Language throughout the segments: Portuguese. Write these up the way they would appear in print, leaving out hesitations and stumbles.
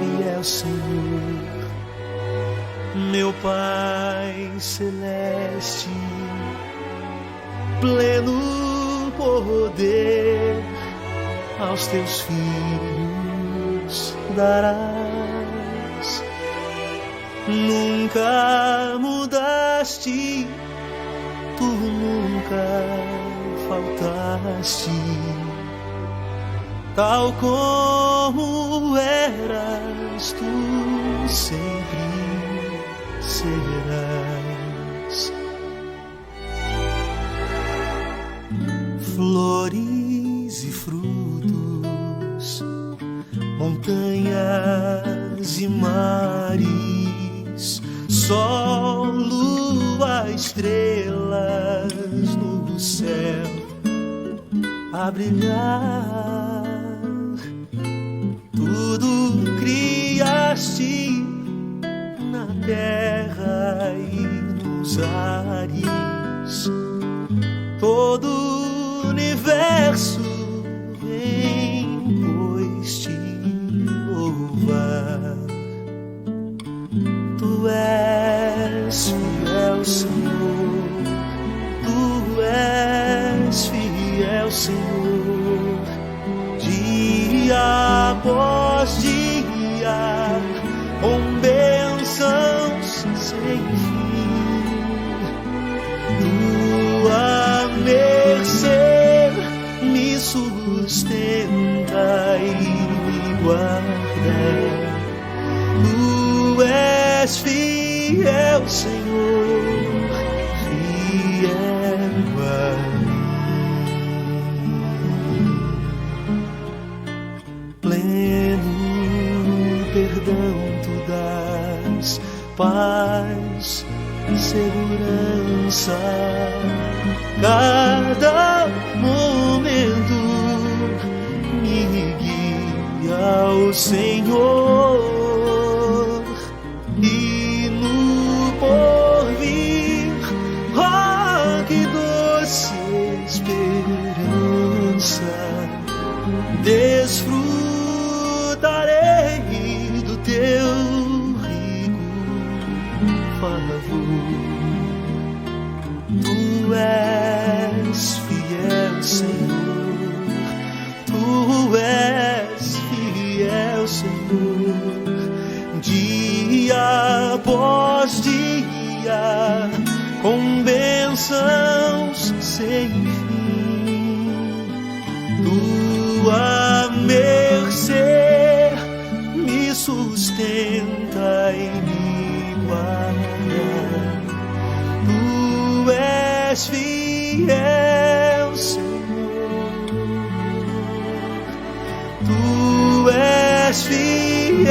fiel Senhor, meu Pai celeste, pleno poder aos teus filhos darás. Nunca mudaste, tu nunca faltaste, tal como eras, tu sempre serás. Flores e frutos, montanhas e mares, sol, lua, estrelas no céu a brilhar. Tudo criaste na terra e nos ares, todo o universo vem, pois, te louvar. Tu és fiel, Senhor, tu és fiel, Senhor, dia após dia, com bênçãos sem fim. Tua mercê me sustenta e me guarda. Tu és fiel, Senhor, fiel a mim. Pleno perdão tu dás, paz e segurança. Cada momento me guia o Senhor, e no porvir, oh, que doce esperança, desfrutarei do teu rico favor. Tu és fiel, Senhor, tu és fiel, Senhor, dia após dia, com bênçãos sem fim. Tua mercê me sustenta e me guarda. Tu és fiel, Senhor, tu és fiel,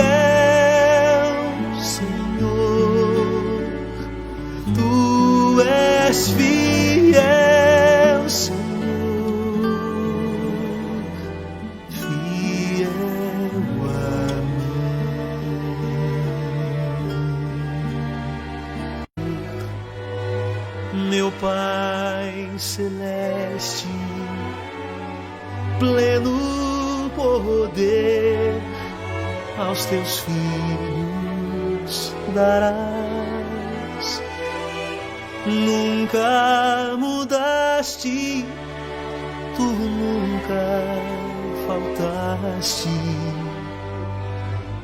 Senhor, tu és fiel, Senhor, fiel a mim. Meu Pai celeste, pleno poder aos teus filhos darás. Nunca mudaste, tu nunca faltaste,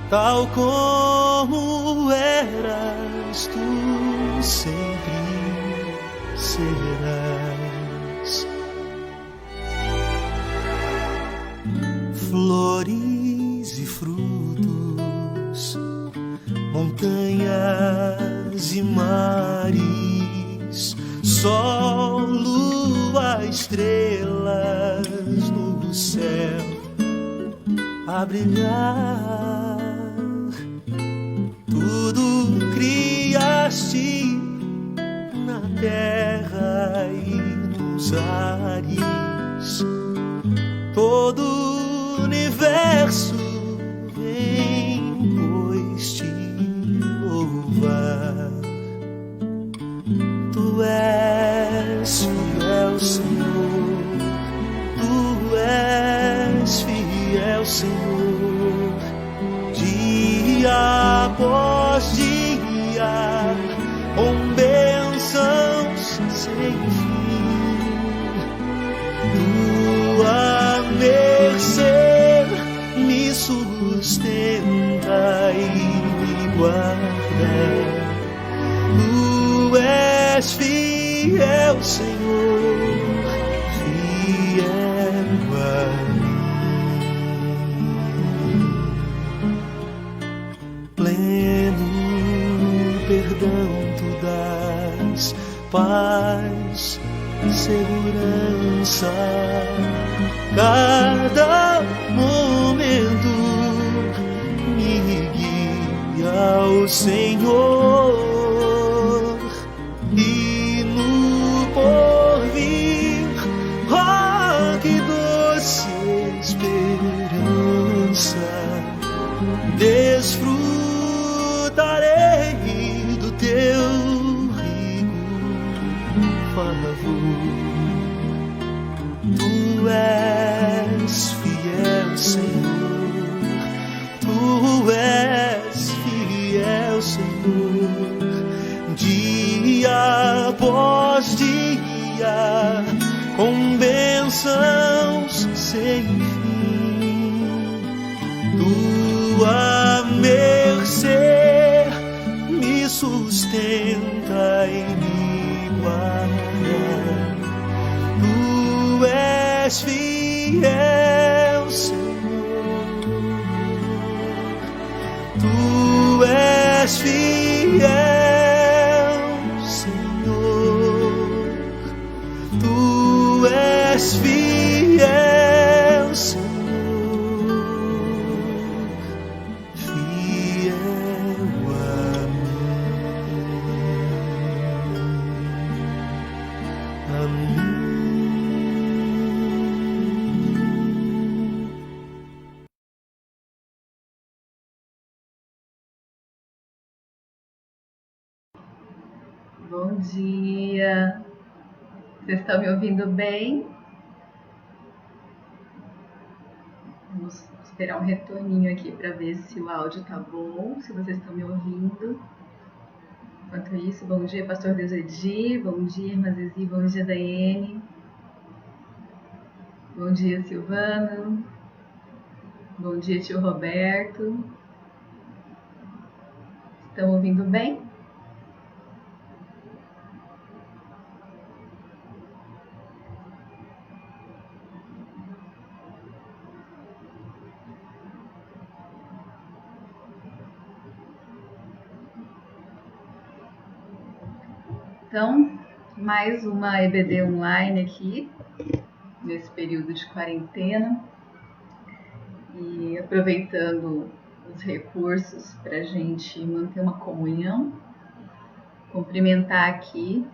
tal como eras, tu sempre serás. Flores e frutos, montanhas e mares, sol, lua, estrelas no céu a brilhar. Tudo criaste na terra e nos ares, todo o universo vem, pois, te louvar. Tu és fiel, Senhor, tu és fiel, Senhor, dia sem fim. Tua mercê me sustenta e me guarda. Tu és fiel, Senhor, fiel a mim. Pleno perdão tu dás, paz, segurança. Cada momento me guia ao Senhor, e no porvir, oh, que doce esperança, desfrutarei do teu rico favor. Tu és fiel, Senhor, tu és fiel, Senhor, dia após dia, com bênçãos sem fim. Tua mercê me sustenta e me guarda. Tu és fiel, Senhor, tu és fiel, Senhor, tu és fiel, Senhor, fiel a mim. Amém. Bom dia! Vocês estão me ouvindo bem? Vamos esperar um retorninho aqui para ver se o áudio tá bom, se vocês estão me ouvindo. Enquanto isso, bom dia, pastor Deus Edi, bom dia, irmã Zizi, bom dia, Daiane. Bom dia, Silvano. Bom dia, tio Roberto. Estão ouvindo bem? Então, mais uma EBD online aqui, nesse período de quarentena, e aproveitando os recursos para a gente manter uma comunhão, cumprimentar aqui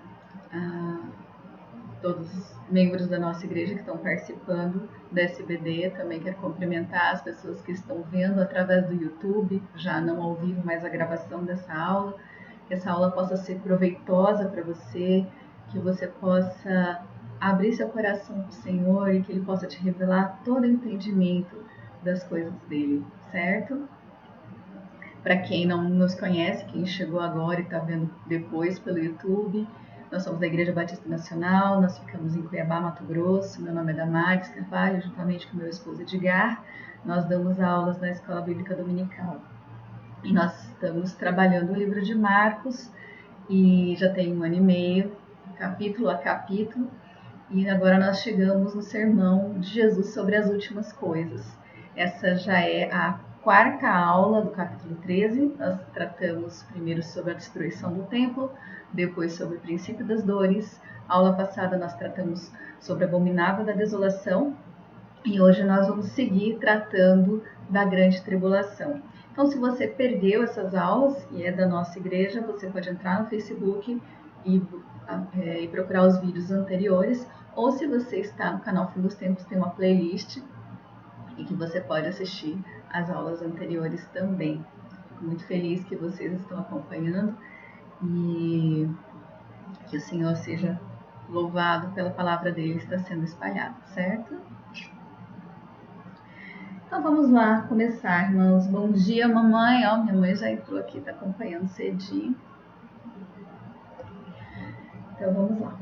todos os membros da nossa igreja que estão participando dessa EBD. Também quero cumprimentar as pessoas que estão vendo através do YouTube, já não ao vivo, mas a gravação dessa aula. Que essa aula possa ser proveitosa para você, que você possa abrir seu coração para o Senhor e que Ele possa te revelar todo o entendimento das coisas dele, certo? Para quem não nos conhece, quem chegou agora e está vendo depois pelo YouTube, nós somos da Igreja Batista Nacional, nós ficamos em Cuiabá, Mato Grosso. Meu nome é Damares Carvalho, juntamente com meu esposo Edgar. Nós damos aulas na Escola Bíblica Dominical. E nós estamos trabalhando o livro de Marcos e já tem 1 ano e meio, capítulo a capítulo. E agora nós chegamos no sermão de Jesus sobre as últimas coisas. Essa já é a 4ª aula do capítulo 13. Nós tratamos primeiro sobre a destruição do templo, depois sobre o princípio das dores. A aula passada nós tratamos sobre a abominável da desolação. E hoje nós vamos seguir tratando da grande tribulação. Então, se você perdeu essas aulas e é da nossa igreja, você pode entrar no Facebook e procurar os vídeos anteriores, ou se você está no canal Fim dos Tempos, tem uma playlist e que você pode assistir as aulas anteriores também. Fico muito feliz que vocês estão acompanhando e que o Senhor seja louvado pela palavra dele que está sendo espalhada, certo? Então vamos lá começar, irmãos. Bom dia, mamãe. Ó, minha mãe já entrou aqui, está acompanhando cedinho. Então vamos lá.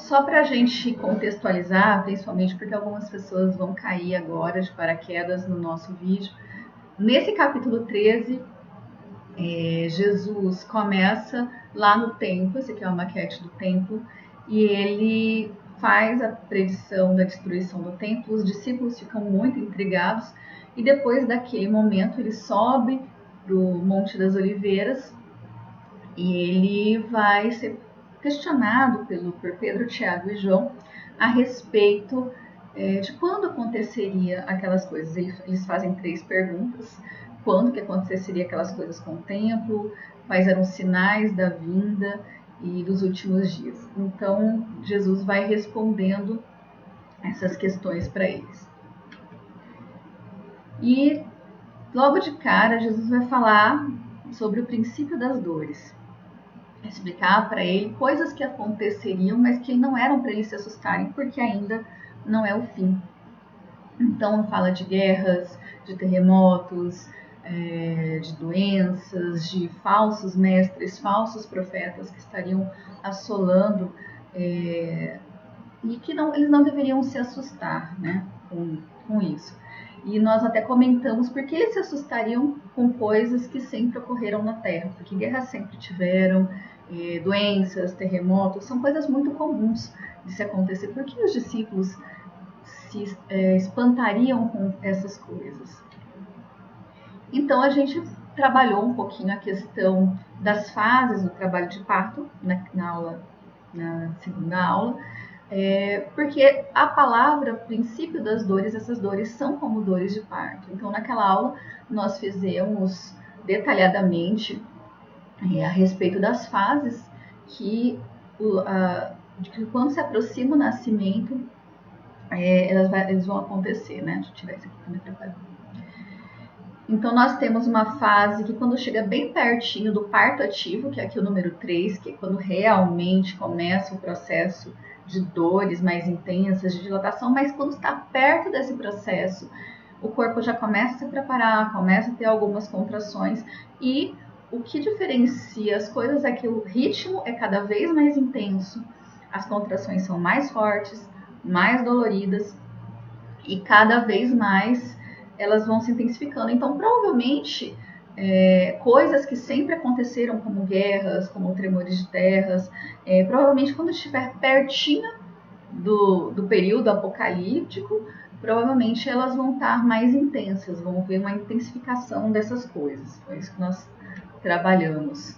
Só para a gente contextualizar, principalmente porque algumas pessoas vão cair agora de paraquedas no nosso vídeo. Nesse capítulo 13, Jesus começa lá no templo, esse aqui é uma maquete do templo, e ele faz a predição da destruição do templo. Os discípulos ficam muito intrigados e depois daquele momento ele sobe para o Monte das Oliveiras e ele vai ser questionado por Pedro, Tiago e João a respeito de quando aconteceria aquelas coisas. Eles fazem 3 perguntas: quando que aconteceria aquelas coisas com o templo, quais eram os sinais da vinda e dos últimos dias. Então Jesus vai respondendo essas questões para eles. E logo de cara Jesus vai falar sobre o princípio das dores, explicar para ele coisas que aconteceriam, mas que não eram para eles se assustarem, porque ainda não é o fim. Então fala de guerras, de terremotos, de doenças, de falsos mestres, falsos profetas que estariam assolando, e que eles não deveriam se assustar, né, com isso. E nós até comentamos por que eles se assustariam com coisas que sempre ocorreram na Terra, porque guerras sempre tiveram, doenças, terremotos, são coisas muito comuns de se acontecer. Por que os discípulos se espantariam com essas coisas? Então a gente trabalhou um pouquinho a questão das fases do trabalho de parto na segunda aula, porque a palavra princípio das dores, essas dores são como dores de parto. Então naquela aula nós fizemos detalhadamente a respeito das fases que quando se aproxima o nascimento eles vão acontecer, né? Deixa eu tirar isso aqui para me atrapalhar. Então nós temos uma fase que quando chega bem pertinho do parto ativo, que é aqui o número 3, que é quando realmente começa o processo de dores mais intensas, de dilatação, mas quando está perto desse processo, o corpo já começa a se preparar, começa a ter algumas contrações, e o que diferencia as coisas é que o ritmo é cada vez mais intenso, as contrações são mais fortes, mais doloridas, e cada vez mais elas vão se intensificando. Então, provavelmente, coisas que sempre aconteceram, como guerras, como tremores de terras, provavelmente quando estiver pertinho do período apocalíptico, provavelmente elas vão estar mais intensas, vão ver uma intensificação dessas coisas. Foi isso que nós trabalhamos.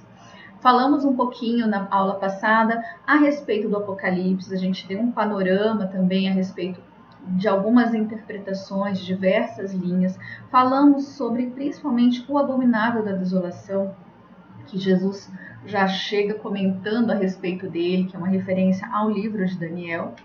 Falamos um pouquinho na aula passada a respeito do Apocalipse, a gente deu um panorama também a respeito de algumas interpretações, de diversas linhas. Falamos sobre principalmente o abominável da desolação, que Jesus já chega comentando a respeito dele, que é uma referência ao livro de Daniel.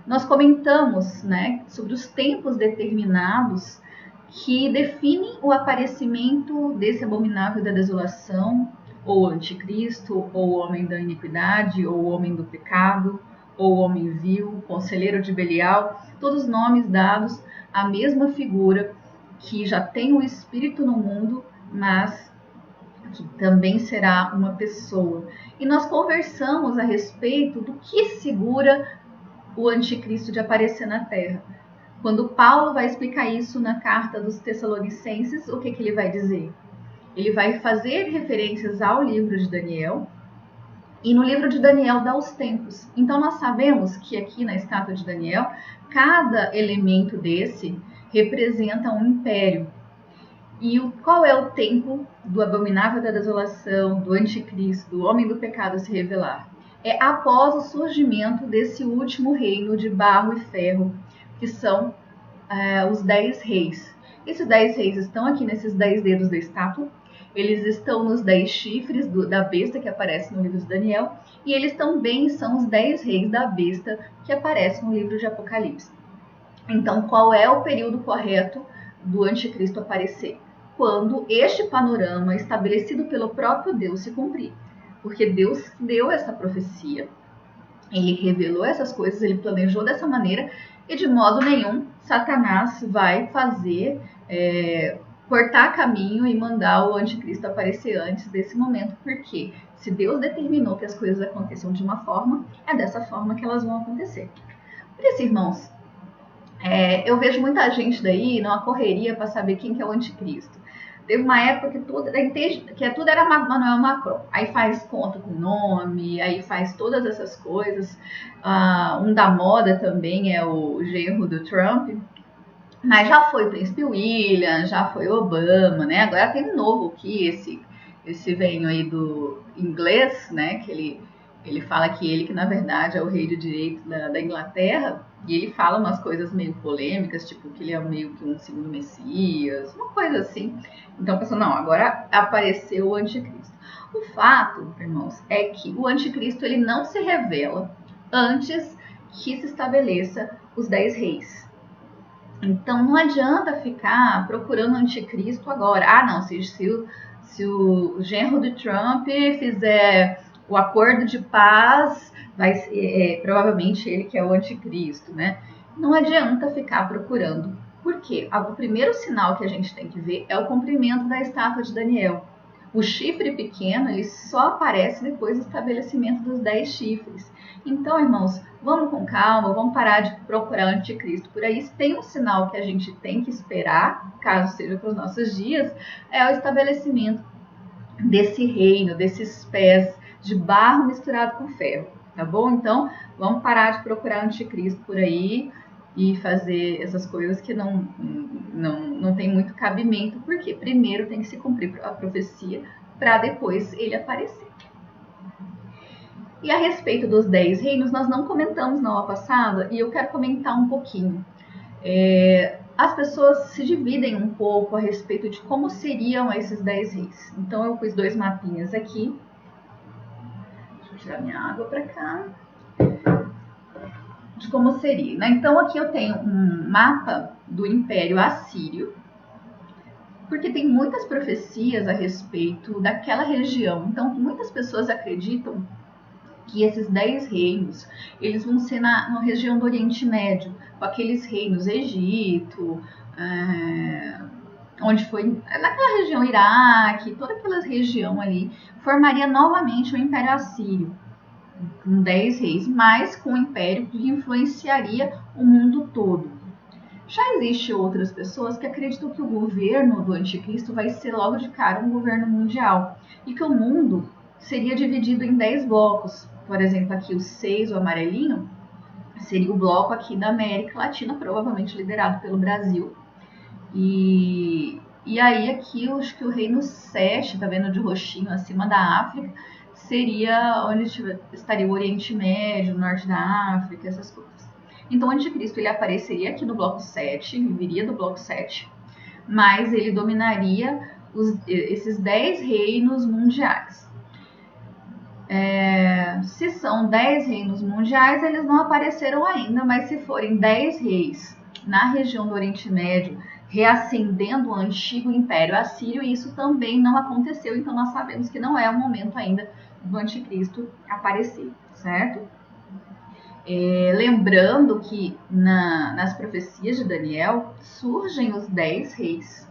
Nós comentamos, né, sobre os tempos determinados que definem o aparecimento desse abominável da desolação, ou anticristo, ou o homem da iniquidade, ou o homem do pecado, ou o homem vil, conselheiro de Belial, todos nomes dados à mesma figura que já tem o espírito no mundo, mas que também será uma pessoa. E nós conversamos a respeito do que segura o anticristo de aparecer na Terra. Quando Paulo vai explicar isso na carta dos Tessalonicenses, o que ele vai dizer? Ele vai fazer referências ao livro de Daniel, e no livro de Daniel dá os tempos. Então nós sabemos que aqui na estátua de Daniel, cada elemento desse representa um império. E qual é o tempo do abominável da desolação, do anticristo, do homem do pecado se revelar? É após o surgimento desse último reino de barro e ferro, que são os 10 reis. Esses 10 reis estão aqui nesses 10 dedos da estátua, eles estão nos 10 chifres da besta que aparece no livro de Daniel, e eles também são os 10 reis da besta que aparecem no livro de Apocalipse. Então, qual é o período correto do anticristo aparecer? Quando este panorama estabelecido pelo próprio Deus se cumprir. Porque Deus deu essa profecia, ele revelou essas coisas, ele planejou dessa maneira, e de modo nenhum Satanás vai fazer cortar caminho e mandar o anticristo aparecer antes desse momento, porque se Deus determinou que as coisas aconteçam de uma forma, é dessa forma que elas vão acontecer. Por isso, irmãos, eu vejo muita gente daí numa correria para saber quem que é o anticristo. Teve uma época que tudo era Manuel Macron. Aí faz conta com nome, aí faz todas essas coisas. Um da moda também é o genro do Trump. Mas já foi o Príncipe William, já foi Obama, né? Agora tem um novo aqui, esse venho aí do inglês, né? Que ele fala que ele, que na verdade é o rei de direito da Inglaterra, e ele fala umas coisas meio polêmicas, tipo que ele é meio que um segundo Messias, uma coisa assim. Então, pensou, não, agora apareceu o anticristo. O fato, irmãos, é que o anticristo ele não se revela antes que se estabeleça os 10 reis. Então, não adianta ficar procurando o anticristo agora. Ah, não, se o genro de Trump fizer o acordo de paz, vai ser provavelmente ele que é o anticristo, né? Não adianta ficar procurando. Por quê? O primeiro sinal que a gente tem que ver é o cumprimento da estátua de Daniel. O chifre pequeno, ele só aparece depois do estabelecimento dos 10 chifres. Então, irmãos, vamos com calma, vamos parar de procurar o anticristo por aí. Se tem um sinal que a gente tem que esperar, caso seja para os nossos dias, é o estabelecimento desse reino, desses pés de barro misturado com ferro, tá bom? Então, vamos parar de procurar o anticristo por aí e fazer essas coisas que não tem muito cabimento, porque primeiro tem que se cumprir a profecia para depois ele aparecer. E a respeito dos 10 reinos, nós não comentamos na aula passada e eu quero comentar um pouquinho. As pessoas se dividem um pouco a respeito de como seriam esses 10 reis. Então eu pus 2 mapinhas aqui. Deixa eu tirar minha água para cá. De como seria, né? Então aqui eu tenho um mapa do Império Assírio, porque tem muitas profecias a respeito daquela região. Então muitas pessoas acreditam que esses 10 reinos, eles vão ser na região do Oriente Médio, com aqueles reinos Egito, onde foi, naquela região Iraque, toda aquela região ali, formaria novamente o Império Assírio, com 10 reis, mas com um império que influenciaria o mundo todo. Já existem outras pessoas que acreditam que o governo do anticristo vai ser logo de cara um governo mundial, e que o mundo seria dividido em 10 blocos. Por exemplo, aqui o 6, o amarelinho, seria o bloco aqui da América Latina, provavelmente liderado pelo Brasil. E aí aqui, eu acho que o reino 7, tá vendo de roxinho acima da África, seria onde estaria o Oriente Médio, o Norte da África, essas coisas. Então o anticristo ele apareceria aqui no bloco 7, viria do bloco 7, mas ele dominaria esses 10 reinos mundiais. Se são 10 reinos mundiais, eles não apareceram ainda, mas se forem 10 reis na região do Oriente Médio, reacendendo o antigo Império Assírio, isso também não aconteceu, então nós sabemos que não é o momento ainda do anticristo aparecer, certo? Lembrando que nas profecias de Daniel surgem os 10 reis.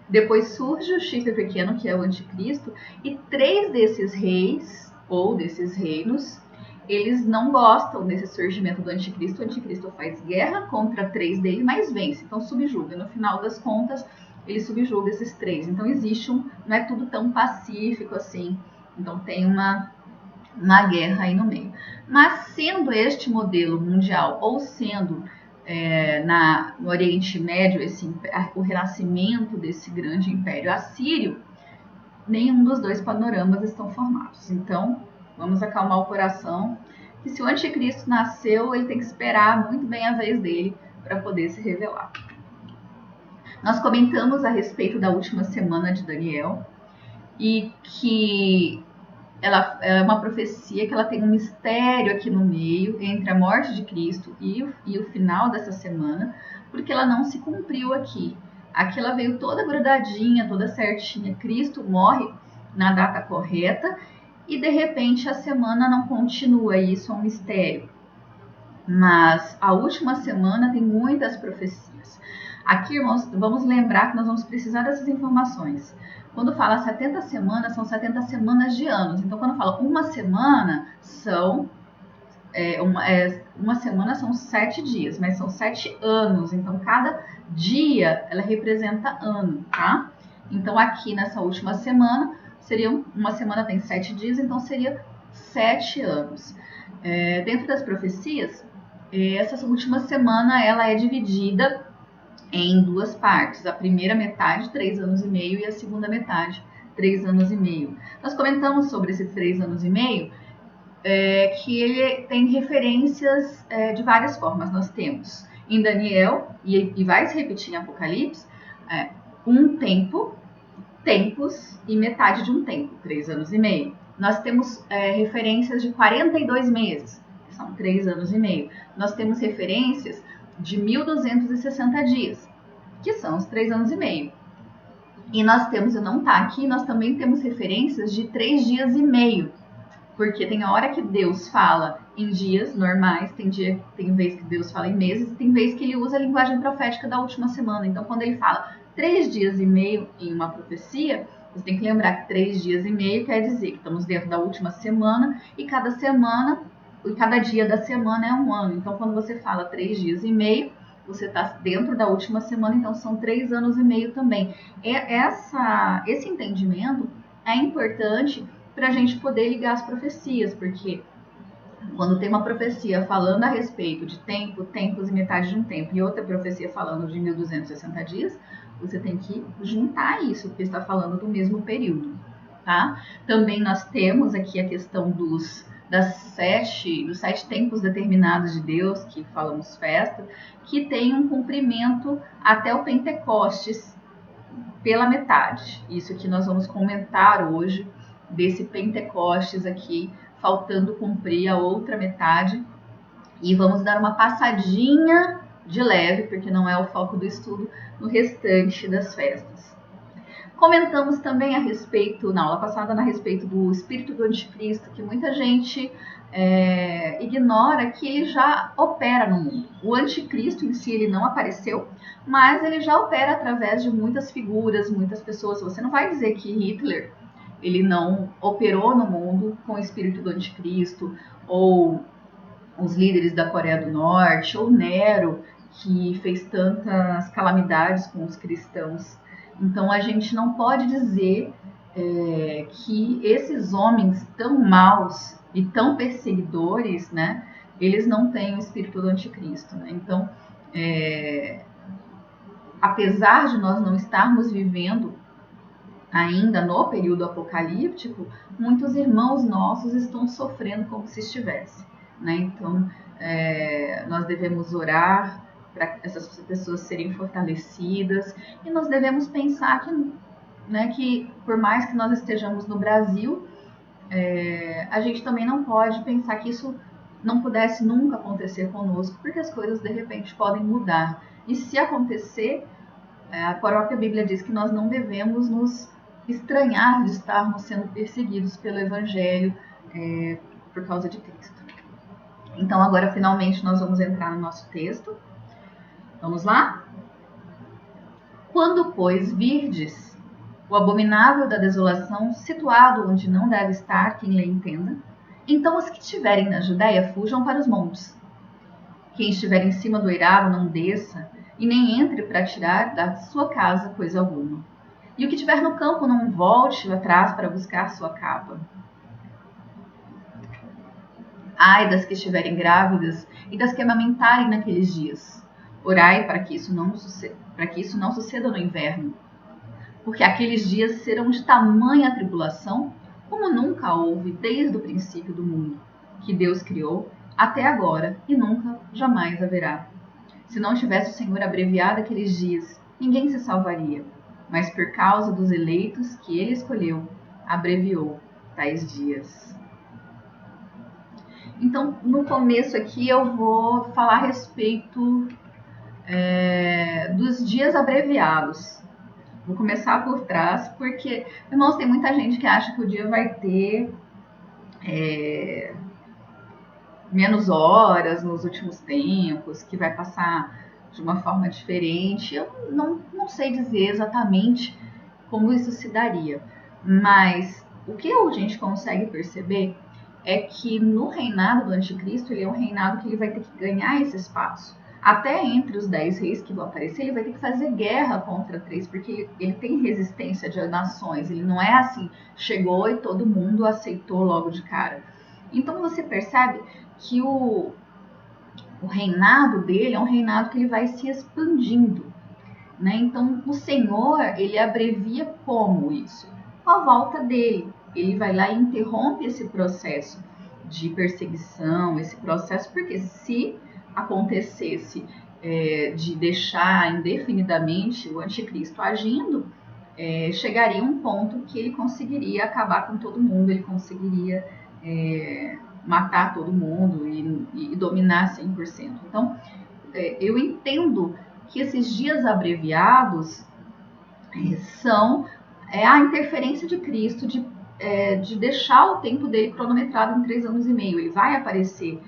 Depois surge o chifre pequeno, que é o anticristo, e 3 desses reis, ou desses reinos, eles não gostam desse surgimento do anticristo. O anticristo faz guerra contra 3 deles, mas vence, então subjuga. No final das contas, ele subjuga esses 3. Então existe não é tudo tão pacífico assim, então tem uma guerra aí no meio. Mas sendo este modelo mundial, ou sendo no Oriente Médio o renascimento desse grande império assírio, nenhum dos 2 panoramas estão formados. Então, vamos acalmar o coração, que se o anticristo nasceu, ele tem que esperar muito bem a vez dele para poder se revelar. Nós comentamos a respeito da última semana de Daniel, e que ela é uma profecia que ela tem um mistério aqui no meio entre a morte de Cristo e o final dessa semana, porque ela não se cumpriu aqui. Aqui ela veio toda grudadinha, toda certinha. Cristo morre na data correta e de repente a semana não continua. Isso é um mistério. Mas a última semana tem muitas profecias. Aqui, irmãos, vamos lembrar que nós vamos precisar dessas informações. Quando fala 70 semanas, são 70 semanas de anos. Então, quando fala uma semana, uma semana são 7 dias, mas são 7 anos. Então, cada dia, ela representa ano, tá? Então, aqui nessa última semana, uma semana tem 7 dias, então seria 7 anos. Dentro das profecias, essa última semana, ela é dividida em 2 partes. A primeira metade, 3 anos e meio, e a segunda metade, 3 anos e meio. Nós comentamos sobre esses 3 anos e meio, que ele tem referências de várias formas. Nós temos em Daniel, e vai se repetir em Apocalipse, um tempo, tempos e metade de um tempo, 3 anos e meio. Nós temos referências de 42 meses, que são 3 anos e meio. Nós temos referências de 1260 dias, que são os 3 anos e meio. E nós temos, não está aqui, nós também temos referências de 3 dias e meio, porque tem a hora que Deus fala em dias normais, tem vez que Deus fala em meses, e tem vez que ele usa a linguagem profética da última semana. Então, quando ele fala 3 dias e meio em uma profecia, você tem que lembrar que 3 dias e meio quer dizer que estamos dentro da última semana, e cada dia da semana é um ano. Então, quando você fala 3 dias e meio, você está dentro da última semana, então são 3 anos e meio também. Esse entendimento é importante para a gente poder ligar as profecias, porque quando tem uma profecia falando a respeito de tempo, tempos e metade de um tempo, e outra profecia falando de 1260 dias, você tem que juntar isso, porque está falando do mesmo período, tá? Também nós temos aqui a questão dos 7 tempos determinados de Deus, que falamos festa, que tem um cumprimento até o Pentecostes pela metade. Isso que nós vamos comentar hoje, desse Pentecostes aqui, faltando cumprir a outra metade. E vamos dar uma passadinha de leve, porque não é o foco do estudo, no restante das festas. Comentamos também na aula passada, a respeito do espírito do anticristo, que muita gente ignora que ele já opera no mundo. O anticristo em si, ele não apareceu, mas ele já opera através de muitas figuras, muitas pessoas. Você não vai dizer que Hitler, ele não operou no mundo com o espírito do anticristo, ou os líderes da Coreia do Norte, ou Nero, que fez tantas calamidades com os cristãos. Então, a gente não pode dizer que esses homens tão maus e tão perseguidores, né, eles não têm o espírito do anticristo, né? Então, apesar de nós não estarmos vivendo ainda no período apocalíptico, muitos irmãos nossos estão sofrendo como se estivesse, né? Então, nós devemos orar para essas pessoas serem fortalecidas, e nós devemos pensar que por mais que nós estejamos no Brasil, a gente também não pode pensar que isso não pudesse nunca acontecer conosco, porque as coisas de repente podem mudar. E se acontecer, a própria Bíblia diz que nós não devemos nos estranhar de estarmos sendo perseguidos pelo Evangelho por causa de Cristo. Então agora finalmente nós vamos entrar no nosso texto. Vamos lá? Quando, pois, virdes o abominável da desolação situado onde não deve estar quem lhe entenda, então os que estiverem na Judéia fujam para os montes. Quem estiver em cima do eirado não desça, e nem entre para tirar da sua casa coisa alguma. E o que estiver no campo não volte atrás para buscar sua capa. Ai das que estiverem grávidas e das que amamentarem naqueles dias. Orai para que isso não suceda no inverno, porque aqueles dias serão de tamanha tribulação como nunca houve desde o princípio do mundo, que Deus criou até agora e nunca jamais haverá. Se não tivesse o Senhor abreviado aqueles dias, ninguém se salvaria, mas por causa dos eleitos que ele escolheu, abreviou tais dias. Então, no começo aqui eu vou falar a respeito dos dias abreviados. Vou começar por trás, porque, irmãos, tem muita gente que acha que o dia vai ter menos horas nos últimos tempos, que vai passar de uma forma diferente. Eu não sei dizer exatamente como isso se daria, mas o que a gente consegue perceber é que no reinado do anticristo, ele é um reinado que ele vai ter que ganhar esse espaço. Até entre os 10 reis que vão aparecer, ele vai ter que fazer guerra contra 3, porque ele tem resistência de nações. Ele não é assim, chegou e todo mundo aceitou logo de cara. Então você percebe que o reinado dele é um reinado que ele vai se expandindo, né? Então o Senhor, ele abrevia como isso? Com a volta dele. Ele vai lá e interrompe esse processo de perseguição, esse processo, porque se acontecesse de deixar indefinidamente o anticristo agindo, chegaria um ponto que ele conseguiria acabar com todo mundo, ele conseguiria matar todo mundo e dominar 100%. Então, eu entendo que esses dias abreviados são a interferência de Cristo de deixar o tempo dele cronometrado em 3 anos e meio. Ele vai aparecer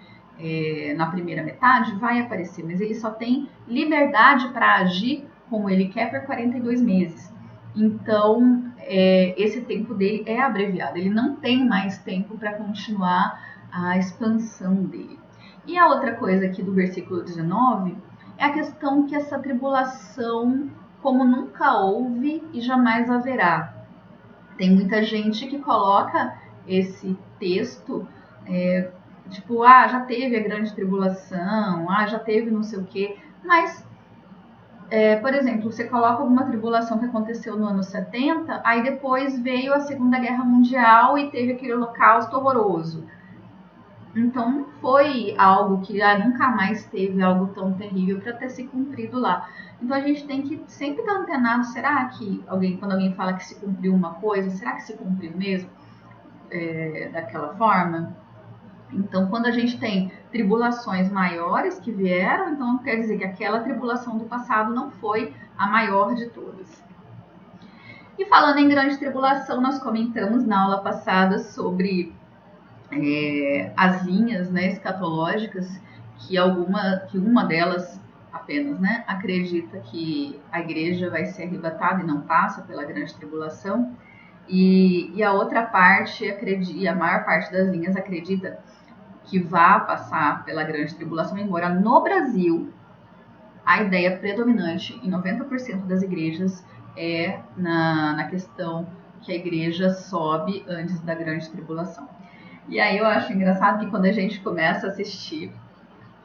na primeira metade, vai aparecer, mas ele só tem liberdade para agir como ele quer por 42 meses. Então, esse tempo dele é abreviado, ele não tem mais tempo para continuar a expansão dele. E a outra coisa aqui do versículo 19 é a questão que essa tribulação, como nunca houve e jamais haverá. Tem muita gente que coloca esse texto tipo, já teve a grande tribulação, já teve não sei o quê, mas, por exemplo, você coloca alguma tribulação que aconteceu no ano 70, aí depois veio a Segunda Guerra Mundial e teve aquele holocausto horroroso. Então não foi algo que nunca mais teve algo tão terrível para ter se cumprido lá. Então a gente tem que sempre estar antenado. Será que quando alguém fala que se cumpriu uma coisa, será que se cumpriu mesmo daquela forma? Então quando a gente tem tribulações maiores que vieram, então quer dizer que aquela tribulação do passado não foi a maior de todas. E falando em grande tribulação, nós comentamos na aula passada sobre as linhas, né, escatológicas, que uma delas apenas, né, acredita que a igreja vai ser arrebatada e não passa pela grande tribulação, e a outra parte a maior parte das linhas acredita que vai passar pela grande tribulação, embora no Brasil a ideia predominante em 90% das igrejas é na questão que a igreja sobe antes da grande tribulação. E aí eu acho engraçado que quando a gente começa a assistir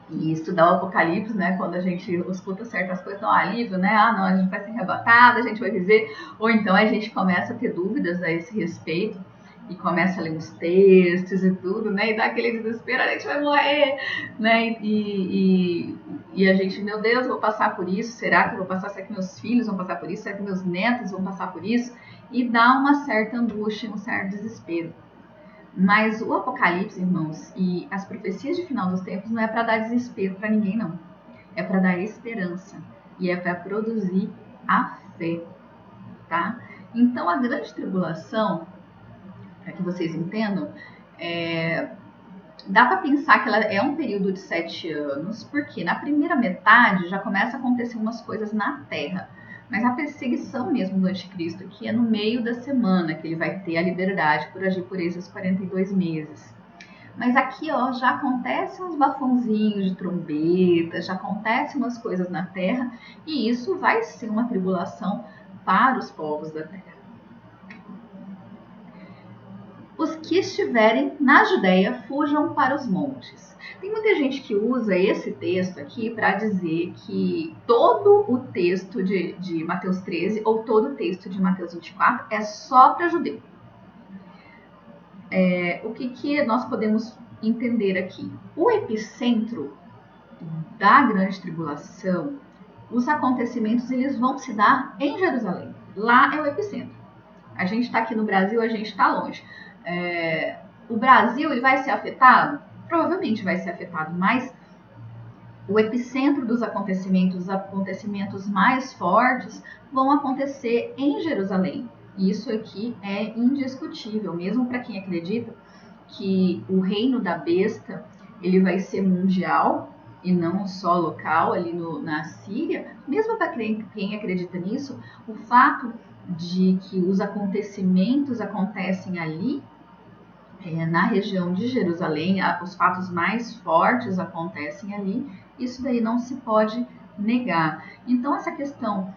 e estudar o Apocalipse, né, quando a gente escuta certas coisas, não há alívio, né, não, a gente vai ser arrebatada, a gente vai viver, ou então a gente começa a ter dúvidas a esse respeito e começa a ler os textos e tudo, né, e dá aquele desespero, a gente vai morrer, né, e a gente, meu Deus, vou passar por isso, será que eu vou passar, será que meus filhos vão passar por isso, será que meus netos vão passar por isso, e dá uma certa angústia, um certo desespero. Mas o Apocalipse, irmãos, e as profecias de final dos tempos não é para dar desespero para ninguém, não. É para dar esperança e é para produzir a fé, tá? Então, a grande tribulação, para que vocês entendam, dá para pensar que ela é um período de 7 anos, porque na primeira metade já começa a acontecer umas coisas na Terra. Mas a perseguição mesmo do anticristo, que é no meio da semana que ele vai ter a liberdade por agir por esses 42 meses. Mas aqui já acontecem uns bafãozinhos de trombeta, já acontecem umas coisas na terra, e isso vai ser uma tribulação para os povos da terra. Os que estiverem na Judéia fujam para os montes. Tem muita gente que usa esse texto aqui para dizer que todo o texto de Mateus 13 ou todo o texto de Mateus 24 é só para judeu. O que nós podemos entender aqui? O epicentro da grande tribulação, os acontecimentos eles vão se dar em Jerusalém. Lá é o epicentro. A gente está aqui no Brasil, a gente está longe. O Brasil ele vai ser afetado? Provavelmente vai ser afetado, mas o epicentro dos acontecimentos, os acontecimentos mais fortes, vão acontecer em Jerusalém. Isso aqui é indiscutível, mesmo para quem acredita que o reino da besta ele vai ser mundial, e não só local ali na Síria, mesmo para quem acredita nisso, o fato de que os acontecimentos acontecem ali, na região de Jerusalém, os fatos mais fortes acontecem ali, isso daí não se pode negar. Então essa questão,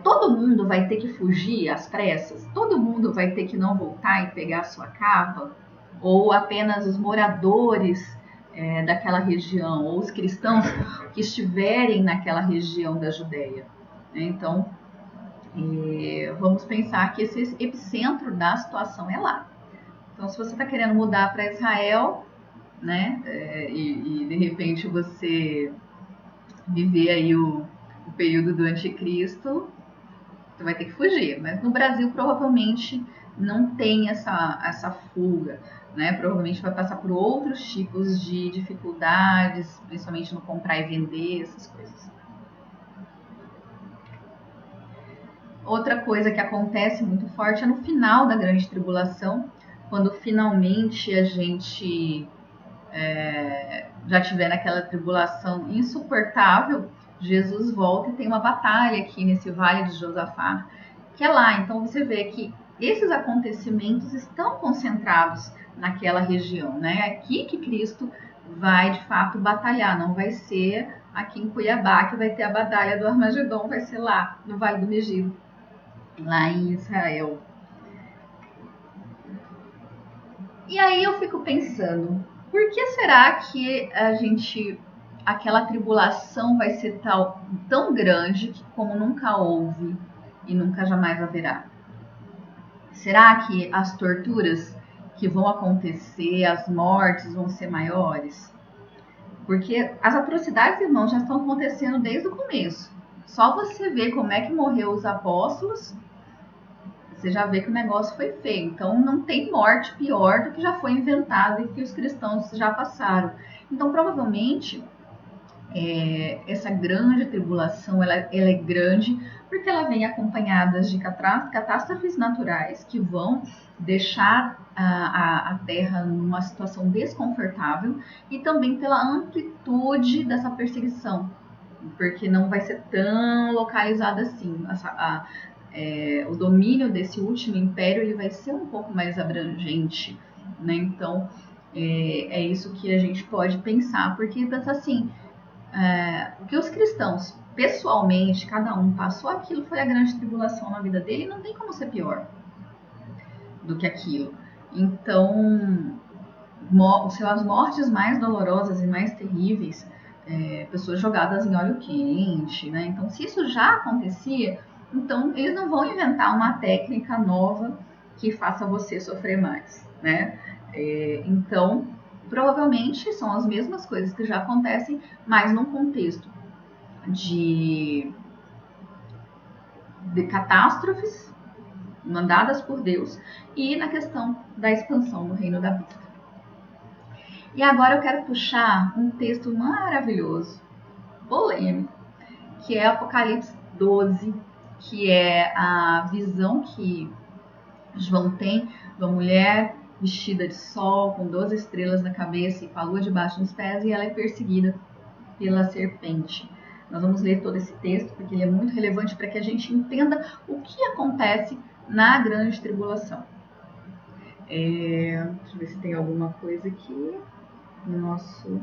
todo mundo vai ter que fugir às pressas? Todo mundo vai ter que não voltar e pegar a sua capa? Ou apenas os moradores daquela região, ou os cristãos que estiverem naquela região da Judéia? Então, vamos pensar que esse epicentro da situação é lá. Então, se você está querendo mudar para Israel, né, e de repente você viver aí o período do anticristo, você vai ter que fugir. Mas no Brasil, provavelmente, não tem essa fuga, né? Provavelmente vai passar por outros tipos de dificuldades, principalmente no comprar e vender, essas coisas. Outra coisa que acontece muito forte é no final da grande tribulação, quando finalmente a gente já estiver naquela tribulação insuportável, Jesus volta e tem uma batalha aqui nesse Vale de Josafá, que é lá. Então você vê que esses acontecimentos estão concentrados naquela região, né? É aqui que Cristo vai de fato batalhar, não vai ser aqui em Cuiabá que vai ter a batalha do Armagedon, vai ser lá no Vale do Megido, lá em Israel. E aí eu fico pensando, por que será que aquela tribulação vai ser tão grande que como nunca houve e nunca jamais haverá? Será que as torturas que vão acontecer, as mortes vão ser maiores? Porque as atrocidades, irmãos, já estão acontecendo desde o começo. Só você ver como é que morreu os apóstolos, você já vê que o negócio foi feio. Então não tem morte pior do que já foi inventado e que os cristãos já passaram. Então provavelmente essa grande tribulação ela é grande porque ela vem acompanhada de catástrofes naturais que vão deixar a Terra numa situação desconfortável e também pela amplitude dessa perseguição, porque não vai ser tão localizada assim. O domínio desse último império ele vai ser um pouco mais abrangente, né? Então é isso que a gente pode pensar, porque pensa assim, o que os cristãos pessoalmente, cada um passou, aquilo foi a grande tribulação na vida dele, e não tem como ser pior do que aquilo. Então as mortes mais dolorosas e mais terríveis, pessoas jogadas em óleo quente, né? Então se isso já acontecia, então eles não vão inventar uma técnica nova que faça você sofrer mais, né? Então provavelmente são as mesmas coisas que já acontecem, mas num contexto de catástrofes mandadas por Deus e na questão da expansão do reino da vida. E agora eu quero puxar um texto maravilhoso, polêmico, que é Apocalipse 12, que é a visão que João tem de uma mulher vestida de sol, com 12 estrelas na cabeça e com a lua debaixo dos pés, e ela é perseguida pela serpente. Nós vamos ler todo esse texto, porque ele é muito relevante para que a gente entenda o que acontece na grande tribulação. Deixa eu ver se tem alguma coisa aqui no nosso...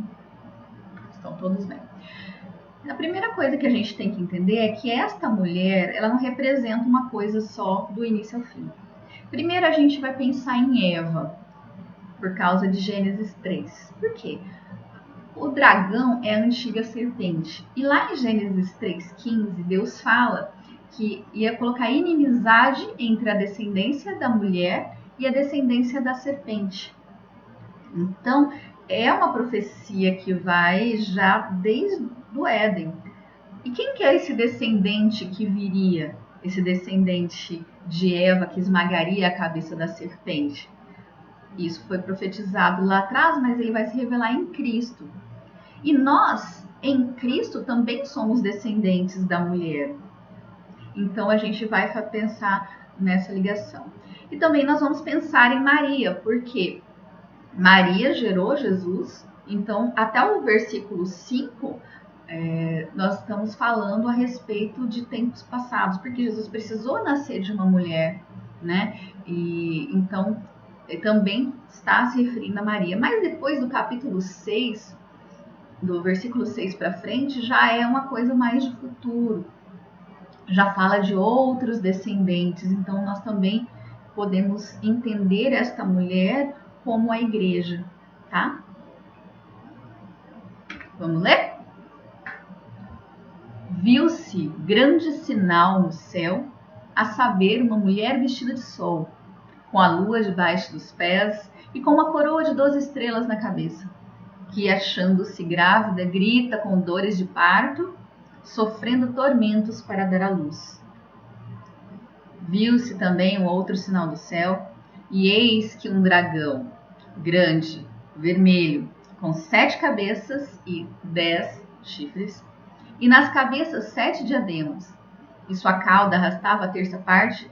Estão todos bem. A primeira coisa que a gente tem que entender é que esta mulher, ela não representa uma coisa só do início ao fim. Primeiro a gente vai pensar em Eva, por causa de Gênesis 3. Por quê? O dragão é a antiga serpente. E lá em Gênesis 3,15, Deus fala que ia colocar inimizade entre a descendência da mulher e a descendência da serpente. Então, é uma profecia que vai já desde o Éden. E quem que é esse descendente que viria? Esse descendente de Eva que esmagaria a cabeça da serpente? Isso foi profetizado lá atrás, mas ele vai se revelar em Cristo. E nós, em Cristo, também somos descendentes da mulher. Então a gente vai pensar nessa ligação. E também nós vamos pensar em Maria, porque Maria gerou Jesus Então, até o versículo 5, nós estamos falando a respeito de tempos passados, porque Jesus precisou nascer de uma mulher, né? E então também está se referindo a Maria. Mas depois do capítulo 6, do versículo 6 para frente, já é uma coisa mais de futuro. Já fala de outros descendentes. Então nós também podemos entender esta mulher como a igreja, tá? Vamos ler? Viu-se grande sinal no céu, a saber, uma mulher vestida de sol, com a lua debaixo dos pés e com uma coroa de 12 estrelas na cabeça, que, achando-se grávida, grita com dores de parto, sofrendo tormentos para dar à luz. Viu-se também um outro sinal do céu, e eis que um dragão, grande, vermelho, com 7 cabeças e 10 chifres, e nas cabeças 7 diademas, e sua cauda arrastava a terça parte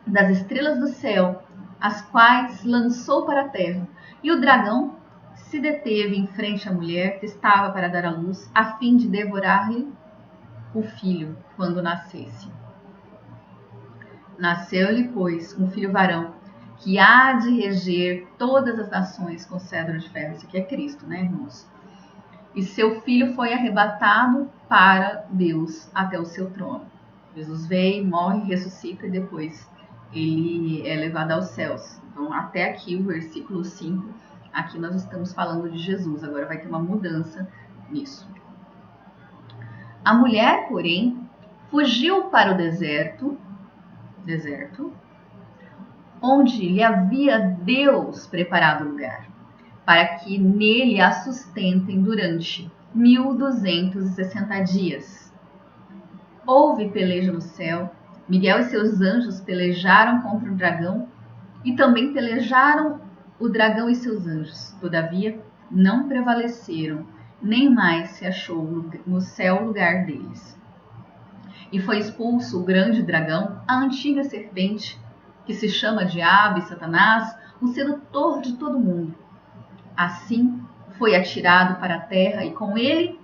das estrelas do céu, as quais lançou para a terra. E o dragão se deteve em frente à mulher que estava para dar à luz, a fim de devorar-lhe o filho quando nascesse. Nasceu-lhe, pois, um filho varão, que há de reger todas as nações com cetro de ferro. Isso aqui é Cristo, né, irmãos? E seu filho foi arrebatado para Deus até o seu trono. Jesus veio, morre, ressuscita e depois ele é levado aos céus. Então, até aqui o versículo 5, aqui nós estamos falando de Jesus. Agora vai ter uma mudança nisso. A mulher, porém, fugiu para o deserto, onde lhe havia Deus preparado lugar, para que nele a sustentem durante 1260 dias. Houve peleja no céu, Miguel e seus anjos pelejaram contra o dragão, e também pelejaram o dragão e seus anjos. Todavia, não prevaleceram, nem mais se achou no céu lugar deles. E foi expulso o grande dragão, a antiga serpente, que se chama Diabo e Satanás, o sedutor de todo mundo. Assim foi atirado para a terra e com ele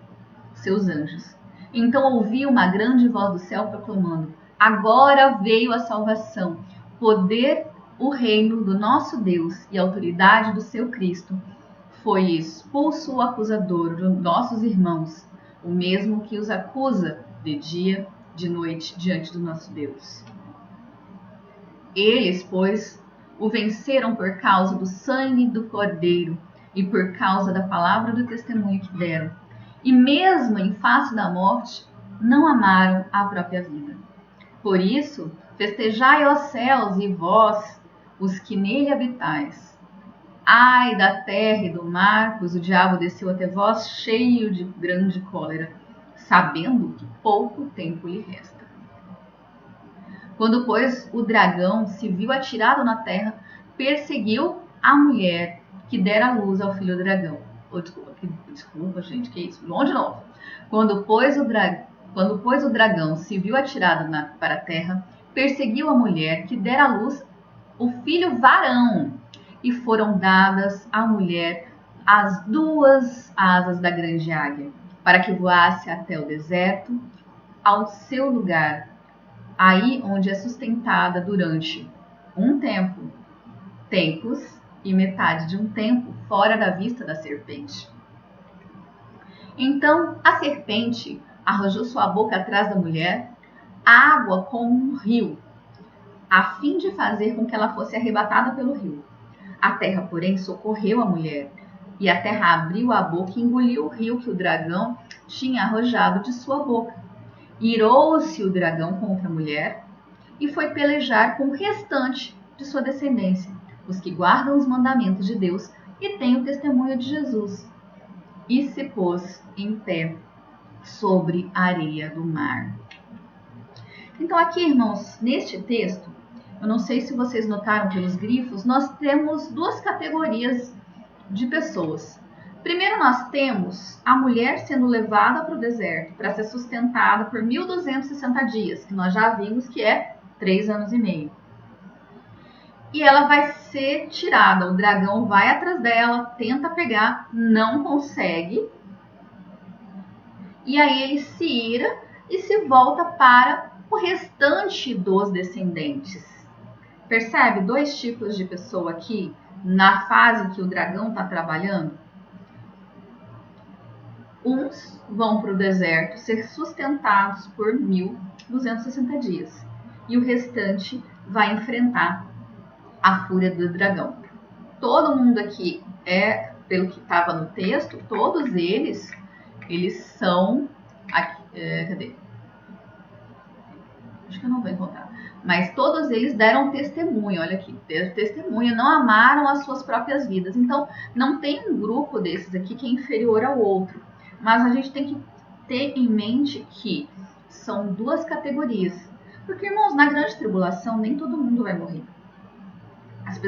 seus anjos. Então ouvi uma grande voz do céu proclamando: agora veio a salvação, poder, o reino do nosso Deus e a autoridade do seu Cristo. Foi expulso o acusador de nossos irmãos, o mesmo que os acusa de dia, de noite, diante do nosso Deus. Eles, pois, o venceram por causa do sangue do Cordeiro e por causa da palavra do testemunho que deram. E mesmo em face da morte, não amaram a própria vida. Por isso, festejai, ó céus, e vós, os que nele habitais. Ai da terra e do mar, pois o diabo desceu até vós cheio de grande cólera, sabendo que pouco tempo lhe resta. Quando, pois, o dragão se viu atirado na terra, perseguiu a mulher que dera luz ao filho do dragão. Desculpa, gente, que isso? Longe de novo. Quando, pois, o dragão se viu atirado para a terra, perseguiu a mulher que dera à luz o filho varão, e foram dadas à mulher as 2 asas da grande águia, para que voasse até o deserto, ao seu lugar, aí onde é sustentada durante tempos e metade de um tempo, fora da vista da serpente. Então a serpente arrojou sua boca atrás da mulher, água como um rio, a fim de fazer com que ela fosse arrebatada pelo rio. A terra, porém, socorreu a mulher, e a terra abriu a boca e engoliu o rio que o dragão tinha arrojado de sua boca. Irou-se o dragão contra a mulher e foi pelejar com o restante de sua descendência, os que guardam os mandamentos de Deus e têm o testemunho de Jesus. E se pôs em pé sobre a areia do mar. Então aqui, irmãos, neste texto, eu não sei se vocês notaram pelos grifos, nós temos 2 categorias de pessoas. Primeiro nós temos a mulher sendo levada para o deserto para ser sustentada por 1260 dias, que nós já vimos que é 3 anos e meio. e ela vai ser tirada. O dragão vai atrás dela, tenta pegar, não consegue. E aí ele se ira e se volta para o restante dos descendentes. Percebe? 2 tipos de pessoa aqui na fase que o dragão está trabalhando. Uns vão para o deserto ser sustentados por 1260 dias. E o restante vai enfrentar a fúria do dragão. Todo mundo aqui pelo que estava no texto, todos eles são... cadê? Acho que eu não vou encontrar. Mas todos eles deram testemunho, olha aqui, deram testemunho, não amaram as suas próprias vidas. Então, não tem um grupo desses aqui que é inferior ao outro. Mas a gente tem que ter em mente que são 2 categorias. Porque, irmãos, na grande tribulação, nem todo mundo vai morrer.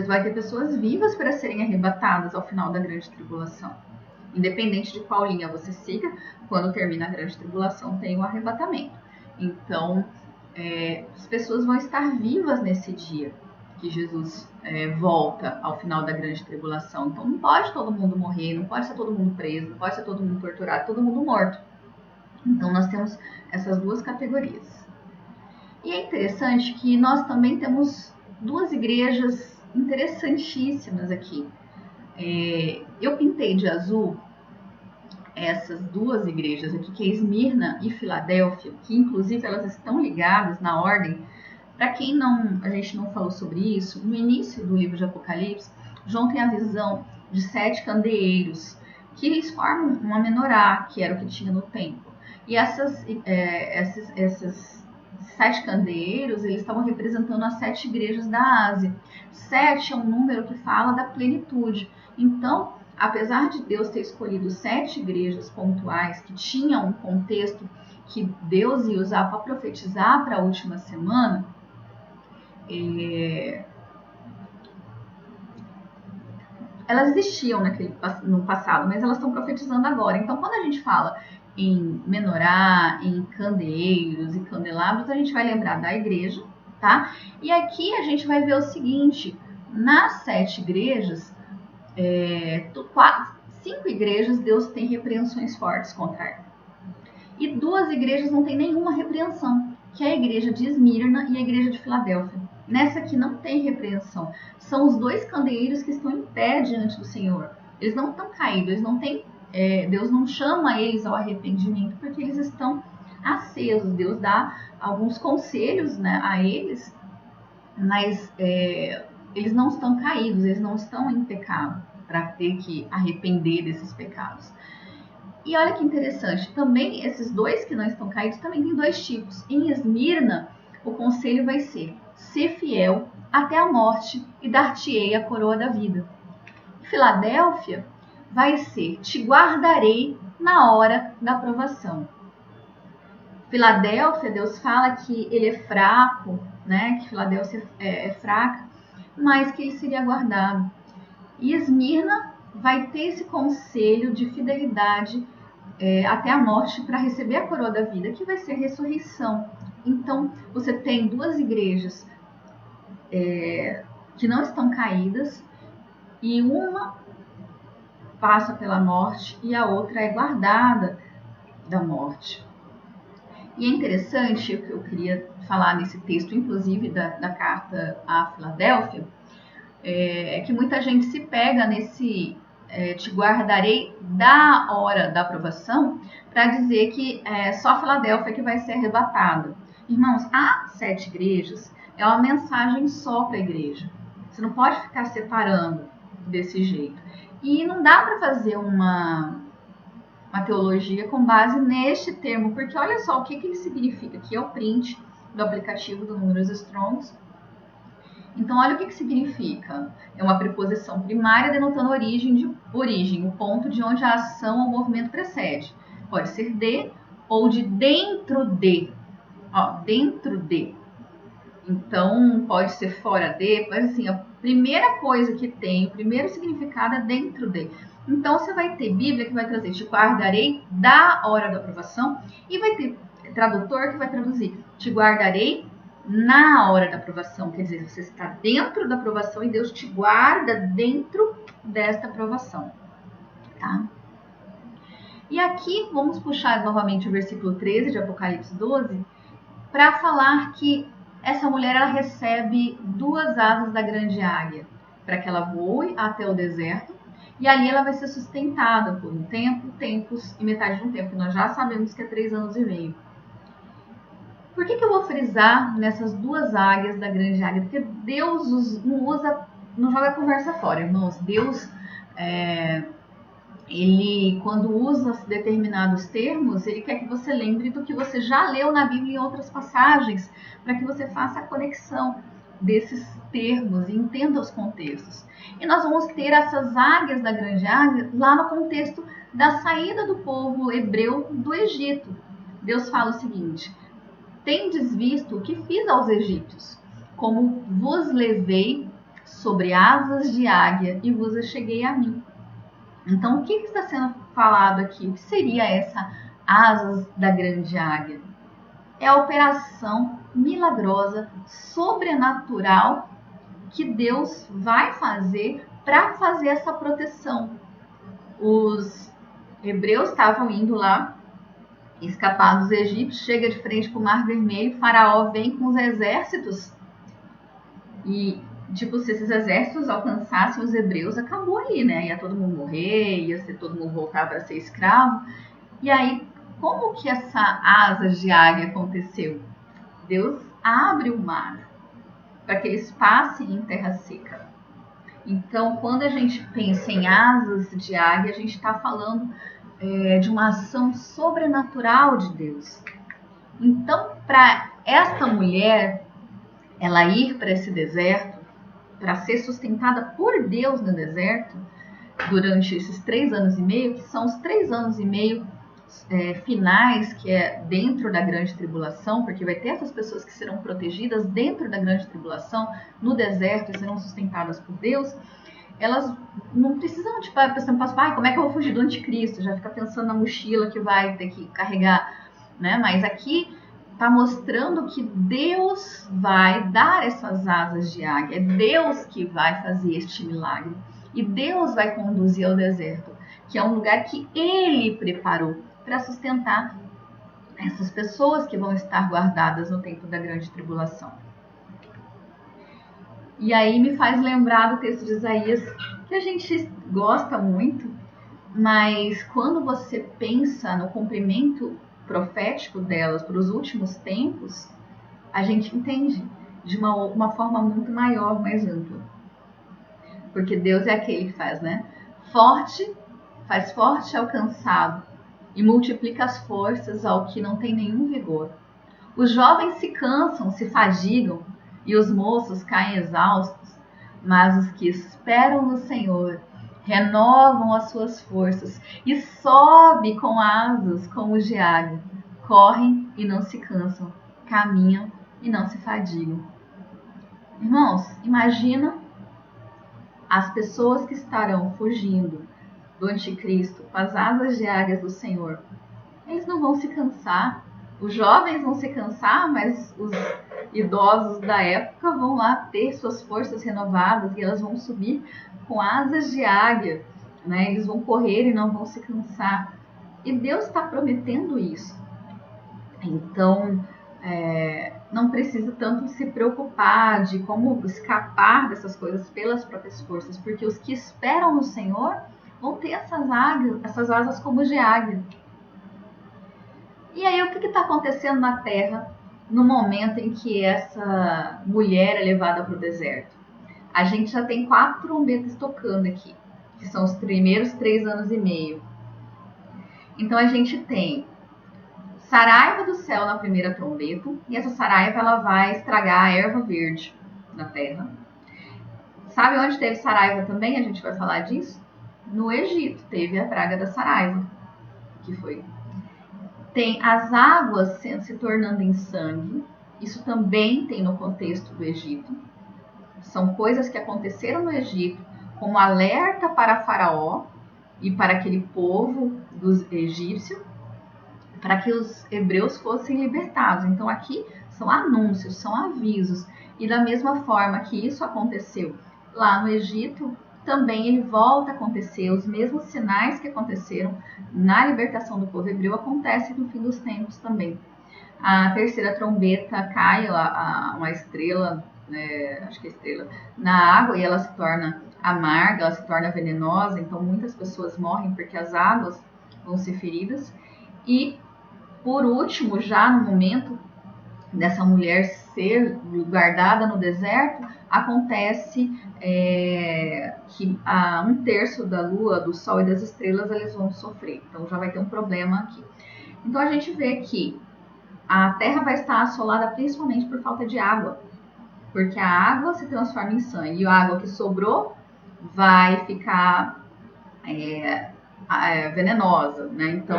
Vai ter pessoas vivas para serem arrebatadas ao final da grande tribulação. Independente de qual linha você siga, quando termina a grande tribulação, tem o arrebatamento. Então, as pessoas vão estar vivas nesse dia que Jesus volta ao final da grande tribulação. Então, não pode todo mundo morrer, não pode ser todo mundo preso, não pode ser todo mundo torturado, todo mundo morto. Então, nós temos essas 2 categorias. E é interessante que nós também temos 2 igrejas interessantíssimas aqui. Eu pintei de azul essas 2 igrejas aqui, que é Esmirna e Filadélfia, que inclusive elas estão ligadas na ordem. Para quem a gente não falou sobre isso, no início do livro de Apocalipse, João tem a visão de 7 candeeiros, que eles formam uma menorá, que era o que tinha no templo. E esses 7 candeeiros, eles estavam representando as 7 igrejas da Ásia. 7 é um número que fala da plenitude. Então, apesar de Deus ter escolhido 7 igrejas pontuais que tinham um contexto que Deus ia usar para profetizar para a última semana, elas existiam no passado, mas elas estão profetizando agora. Então, quando a gente fala em menorá, em candeeiros e candelabros, a gente vai lembrar da igreja, tá? E aqui a gente vai ver o seguinte: nas 7 igrejas, 5 igrejas Deus tem repreensões fortes contra ela. E 2 igrejas não tem nenhuma repreensão, que é a igreja de Esmirna e a igreja de Filadélfia. Nessa aqui não tem repreensão. São os 2 candeeiros que estão em pé diante do Senhor. Eles não estão caídos, eles não têm, Deus não chama eles ao arrependimento porque eles estão acesos. Deus dá alguns conselhos, né, a eles, mas eles não estão caídos, eles não estão em pecado para ter que arrepender desses pecados. E olha que interessante, também esses 2 que não estão caídos também tem 2 tipos. Em Esmirna, o conselho vai ser: ser fiel até a morte e dar-te-ei a coroa da vida. Em Filadélfia, vai ser: te guardarei na hora da provação. Filadélfia, Deus fala que ele é fraco, né? Que Filadélfia é fraca, mas que ele seria guardado. E Esmirna vai ter esse conselho de fidelidade até a morte para receber a coroa da vida, que vai ser a ressurreição. Então, você tem 2 igrejas que não estão caídas, e uma passa pela morte e a outra é guardada da morte. E é interessante, o que eu queria falar nesse texto, inclusive da carta à Filadélfia, é que muita gente se pega nesse te guardarei da hora da aprovação para dizer que só a Filadélfia que vai ser arrebatada. Irmãos, há 7 igrejas, é uma mensagem só para a igreja. Você não pode ficar separando desse jeito. E não dá para fazer uma teologia com base neste termo, porque olha só o que ele significa. Aqui é o print do aplicativo do Números Strongs. Então, olha o que significa. É uma preposição primária denotando origem, o ponto de onde a ação ou movimento precede. Pode ser de ou de dentro de. Ó, dentro de. Então, pode ser fora de, mas assim, a primeira coisa que tem, o primeiro significado é dentro de. Então, você vai ter Bíblia que vai trazer te guardarei da hora da aprovação, e vai ter tradutor que vai traduzir te guardarei na hora da provação. Quer dizer, você está dentro da provação e Deus te guarda dentro desta provação. Tá? E aqui vamos puxar novamente o versículo 13 de Apocalipse 12 para falar que essa mulher ela recebe 2 asas da grande águia para que ela voe até o deserto e ali ela vai ser sustentada por um tempo, tempos e metade de um tempo, que nós já sabemos que é 3 anos e meio. Por que eu vou frisar nessas 2 águias da grande águia? Porque Deus não joga a conversa fora, irmãos. Deus, ele, quando usa determinados termos, ele quer que você lembre do que você já leu na Bíblia em outras passagens, para que você faça a conexão desses termos e entenda os contextos. E nós vamos ter essas águias da grande águia lá no contexto da saída do povo hebreu do Egito. Deus fala o seguinte: tendes visto o que fiz aos egípcios, como vos levei sobre asas de águia e vos acheguei a mim. Então, o que está sendo falado aqui? O que seria essa asas da grande águia? É a operação milagrosa, sobrenatural, que Deus vai fazer para fazer essa proteção. Os hebreus estavam indo lá, escapar dos egípcios, chega de frente para o Mar Vermelho, Faraó vem com os exércitos e, tipo, se esses exércitos alcançassem os hebreus, acabou ali, né? Ia todo mundo morrer, ia ser todo mundo voltar para ser escravo. E aí, como que essa asa de águia aconteceu? Deus abre o mar para que eles passem em terra seca. Então, quando a gente pensa em asas de águia, a gente está falando de uma ação sobrenatural de Deus. Então, para esta mulher, ela ir para esse deserto, para ser sustentada por Deus no deserto, durante esses 3 anos e meio, que são os 3 anos e meio finais, que é dentro da grande tribulação, porque vai ter essas pessoas que serão protegidas dentro da grande tribulação, no deserto, e serão sustentadas por Deus. Elas não precisam, tipo, a pessoa passa, como é que eu vou fugir do anticristo? Já fica pensando na mochila que vai ter que carregar, né? Mas aqui está mostrando que Deus vai dar essas asas de águia, é Deus que vai fazer este milagre. E Deus vai conduzir ao deserto, que é um lugar que Ele preparou para sustentar essas pessoas que vão estar guardadas no tempo da grande tribulação. E aí me faz lembrar do texto de Isaías, que a gente gosta muito, mas quando você pensa no cumprimento profético delas para os últimos tempos, a gente entende de uma forma muito maior, mais ampla. Porque Deus é aquele que faz, né? Faz forte ao cansado e multiplica as forças ao que não tem nenhum vigor. Os jovens se cansam, se fadigam, e os moços caem exaustos, mas os que esperam no Senhor renovam as suas forças e sobem com asas como os de águia, correm e não se cansam, caminham e não se fadigam. Irmãos, imagina as pessoas que estarão fugindo do anticristo com as asas de águias do Senhor. Eles não vão se cansar. Os jovens vão se cansar, mas os idosos da época vão lá ter suas forças renovadas e elas vão subir com asas de águia, né? Eles vão correr e não vão se cansar. E Deus está prometendo isso. Então, não precisa tanto se preocupar de como escapar dessas coisas pelas próprias forças, porque os que esperam no Senhor vão ter essas asas como de águia. E aí, o que está acontecendo na terra no momento em que essa mulher é levada para o deserto? A gente já tem 4 trombetas tocando aqui, que são os primeiros 3 anos e meio. Então, a gente tem saraiva do céu na primeira trombeta, e essa saraiva ela vai estragar a erva verde na terra. Sabe onde teve saraiva também? A gente vai falar disso. No Egito teve a praga da saraiva, que foi... Tem as águas se tornando em sangue. Isso também tem no contexto do Egito. São coisas que aconteceram no Egito como alerta para Faraó e para aquele povo dos egípcios, para que os hebreus fossem libertados. Então aqui são anúncios, são avisos. E da mesma forma que isso aconteceu lá no Egito, também ele volta a acontecer. Os mesmos sinais que aconteceram na libertação do povo hebreu acontecem no fim dos tempos também. A terceira trombeta cai uma estrela, acho que é estrela, na água, e ela se torna amarga, ela se torna venenosa, então muitas pessoas morrem porque as águas vão ser feridas. E por último, já no momento dessa mulher ser guardada no deserto, acontece que a 1/3 da lua, do sol e das estrelas eles vão sofrer. Então já vai ter um problema aqui. Então a gente vê que a terra vai estar assolada principalmente por falta de água, porque a água se transforma em sangue e a água que sobrou vai ficar venenosa, né? Então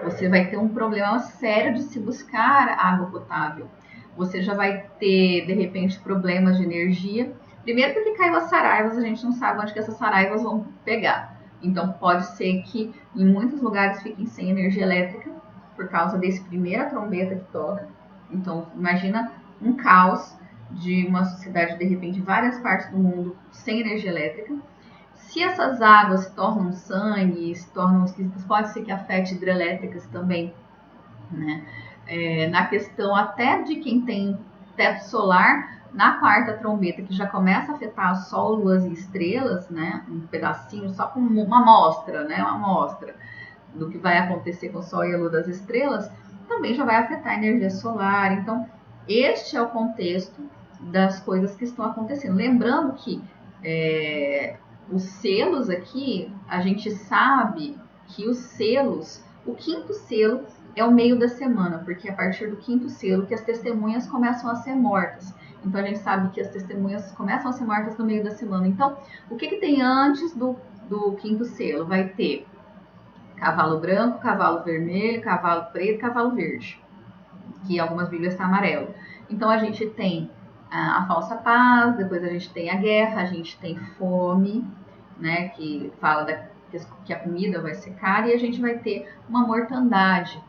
você vai ter um problema sério de se buscar água potável. Você já vai ter, de repente, problemas de energia. Primeiro porque caiu as saraivas, a gente não sabe onde que essas saraivas vão pegar. Então pode ser que em muitos lugares fiquem sem energia elétrica por causa desse primeira trombeta que toca. Então imagina um caos de uma sociedade, de repente, várias partes do mundo sem energia elétrica. Se essas águas se tornam sangue, se tornam esquisitas, pode ser que afete hidrelétricas também, né? Na questão até de quem tem teto solar, na quarta trombeta, que já começa a afetar Sol, luas e estrelas, né? Um pedacinho, só com uma amostra, né? Uma amostra do que vai acontecer com o Sol e a lua das estrelas, também já vai afetar a energia solar. Então, este é o contexto das coisas que estão acontecendo. Lembrando que os selos aqui, a gente sabe que os selos, o quinto selo é o meio da semana, porque é a partir do quinto selo que as testemunhas começam a ser mortas. Então a gente sabe que as testemunhas começam a ser mortas no meio da semana. Então, o que tem antes do quinto selo? Vai ter cavalo branco, cavalo vermelho, cavalo preto, cavalo verde, que em algumas bíblias está amarelo. Então a gente tem a falsa paz, depois a gente tem a guerra, a gente tem fome, né, que fala que a comida vai ser cara, e a gente vai ter uma mortandade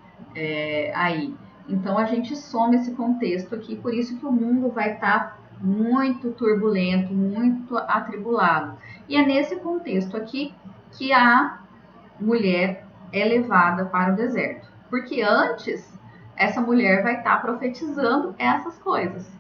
aí. Então a gente soma esse contexto aqui, por isso que o mundo vai estar muito turbulento, muito atribulado. E é nesse contexto aqui que a mulher é levada para o deserto, porque antes essa mulher vai estar profetizando essas coisas.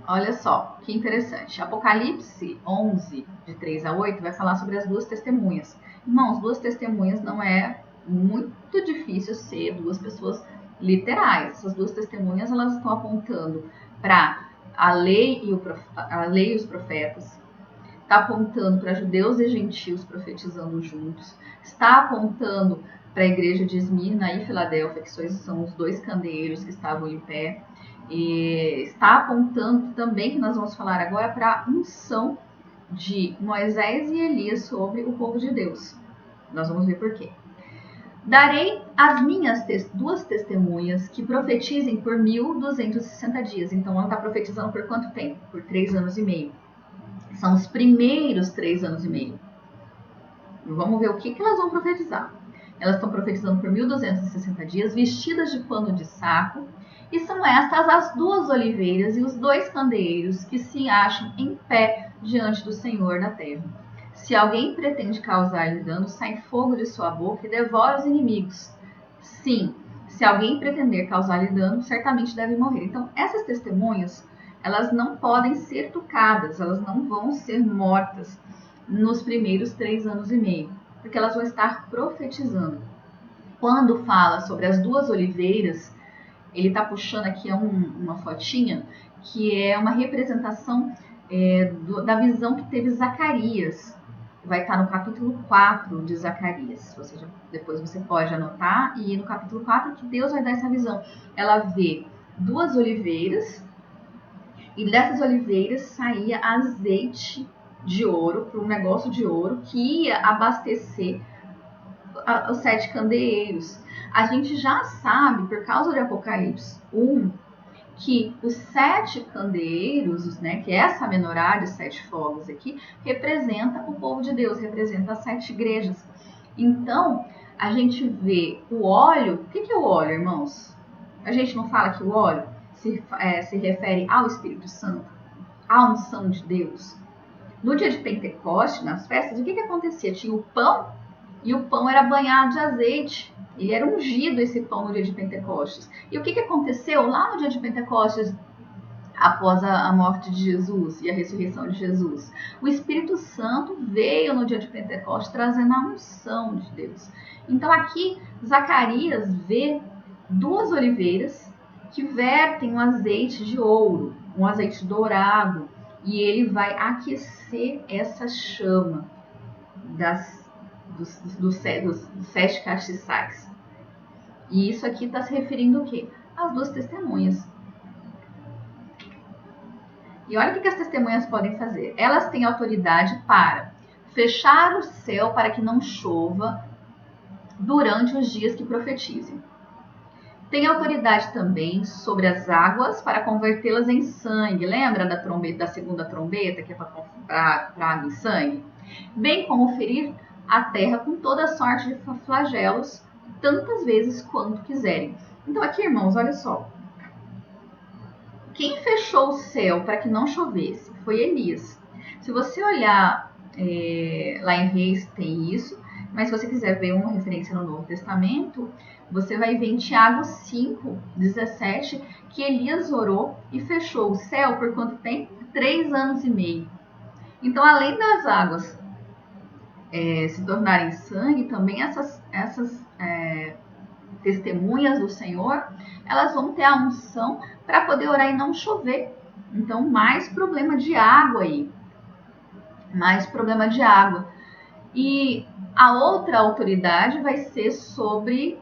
Olha só, que interessante. Apocalipse 11, de 3 a 8, vai falar sobre as duas testemunhas. Irmãos, duas testemunhas não é muito difícil ser duas pessoas literais. Essas duas testemunhas, elas estão apontando para a lei e os profetas. Está apontando para judeus e gentios profetizando juntos. Está apontando para a igreja de Esmirna e Filadélfia, que são os dois candeeiros que estavam em pé. E está apontando também, que nós vamos falar agora, para a unção de Moisés e Elias sobre o povo de Deus. Nós vamos ver por quê. Darei as minhas duas testemunhas que profetizem por 1260 dias. Então ela está profetizando por quanto tempo? Por 3 anos e meio. São os primeiros 3 anos e meio. Vamos ver o que elas vão profetizar. Elas estão profetizando por 1260 dias, vestidas de pano de saco. E são estas as duas oliveiras e os dois candeeiros que se acham em pé diante do Senhor da terra. Se alguém pretende causar-lhe dano, sai fogo de sua boca e devora os inimigos. Sim, se alguém pretender causar-lhe dano, certamente deve morrer. Então, essas testemunhas, elas não podem ser tocadas, elas não vão ser mortas nos primeiros 3 anos e meio, porque elas vão estar profetizando. Quando fala sobre as duas oliveiras, ele está puxando aqui uma fotinha que é uma representação da visão que teve Zacarias. Vai estar no capítulo 4 de Zacarias. Depois você pode anotar e ir no capítulo 4 que Deus vai dar essa visão. Ela vê 2 oliveiras e dessas oliveiras saía azeite de ouro, para um negócio de ouro que ia abastecer os 7 candeeiros. A gente já sabe, por causa de Apocalipse 1, que os 7 candeeiros, né, que é essa menorá de 7 fogos aqui, representa o povo de Deus, representa as 7 igrejas. Então, a gente vê o óleo. O que é o óleo, irmãos? A gente não fala que o óleo se refere ao Espírito Santo, à unção de Deus. No dia de Pentecostes, nas festas, o que acontecia? Tinha o pão, e o pão era banhado de azeite. Ele era ungido, esse pão, no dia de Pentecostes. E o que aconteceu lá no dia de Pentecostes, após a morte de Jesus e a ressurreição de Jesus? O Espírito Santo veio no dia de Pentecostes trazendo a unção de Deus. Então aqui Zacarias vê 2 oliveiras que vertem um azeite de ouro, um azeite dourado, e ele vai aquecer essa chama dos 7 castiçais. E isso aqui está se referindo ao quê? Às 2 testemunhas. E olha o que as testemunhas podem fazer. Elas têm autoridade para fechar o céu para que não chova durante os dias que profetizem. Tem autoridade também sobre as águas para convertê-las em sangue. Lembra da trombeta, da segunda trombeta, que é para água em sangue? Bem como ferir a terra com toda sorte de flagelos, tantas vezes quanto quiserem. Então aqui, irmãos, olha só. Quem fechou o céu para que não chovesse foi Elias. Se você olhar lá em Reis tem isso, mas se você quiser ver uma referência no Novo Testamento, você vai ver em Tiago 5:17 que Elias orou e fechou o céu por quanto tempo? 3 anos e meio. Então, além das águas se tornarem sangue, também essas testemunhas do Senhor, elas vão ter a unção para poder orar e não chover. Então, mais problema de água aí. Mais problema de água. E a outra autoridade vai ser sobre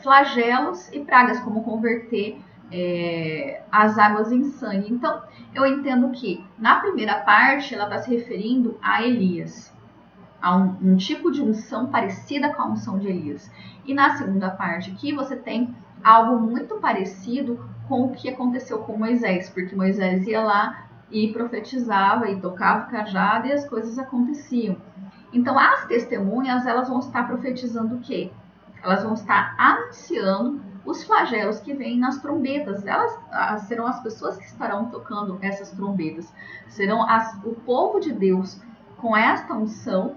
flagelos e pragas, como converter as águas em sangue. Então, eu entendo que na primeira parte ela está se referindo a Elias, a um tipo de unção parecida com a unção de Elias. E na segunda parte aqui você tem algo muito parecido com o que aconteceu com Moisés, porque Moisés ia lá e profetizava e tocava o cajado e as coisas aconteciam. Então, as testemunhas, elas vão estar profetizando o quê? Elas vão estar anunciando os flagelos que vêm nas trombetas. Elas serão as pessoas que estarão tocando essas trombetas. Serão o povo de Deus com esta unção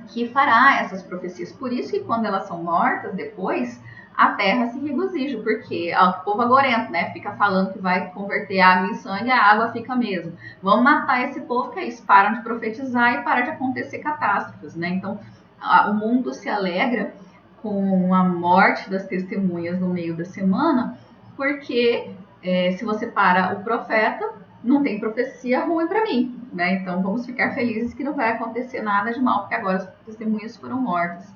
que fará essas profecias. Por isso que quando elas são mortas depois, a terra se regozija, porque o povo agorento, né, fica falando que vai converter água em sangue, a água fica mesmo. Vamos matar esse povo, que é isso, param de profetizar e param de acontecer catástrofes, né? Então, o mundo se alegra com a morte das testemunhas no meio da semana, porque se você para o profeta, não tem profecia ruim para mim, né? Então, vamos ficar felizes que não vai acontecer nada de mal, porque agora as testemunhas foram mortas.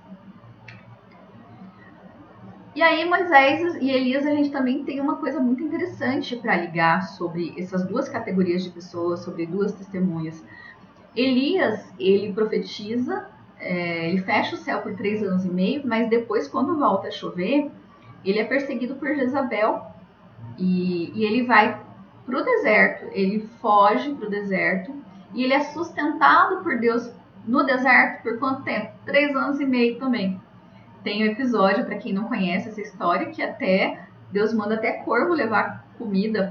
E aí, Moisés e Elias, a gente também tem uma coisa muito interessante para ligar sobre essas 2 categorias de pessoas, sobre 2 testemunhas. Elias, ele profetiza, ele fecha o céu por 3 anos e meio, mas depois, quando volta a chover, ele é perseguido por Jezabel e ele vai para o deserto, ele foge para o deserto e ele é sustentado por Deus no deserto por quanto tempo? 3 anos e meio também. Tem um episódio, para quem não conhece essa história, que até Deus manda até corvo levar comida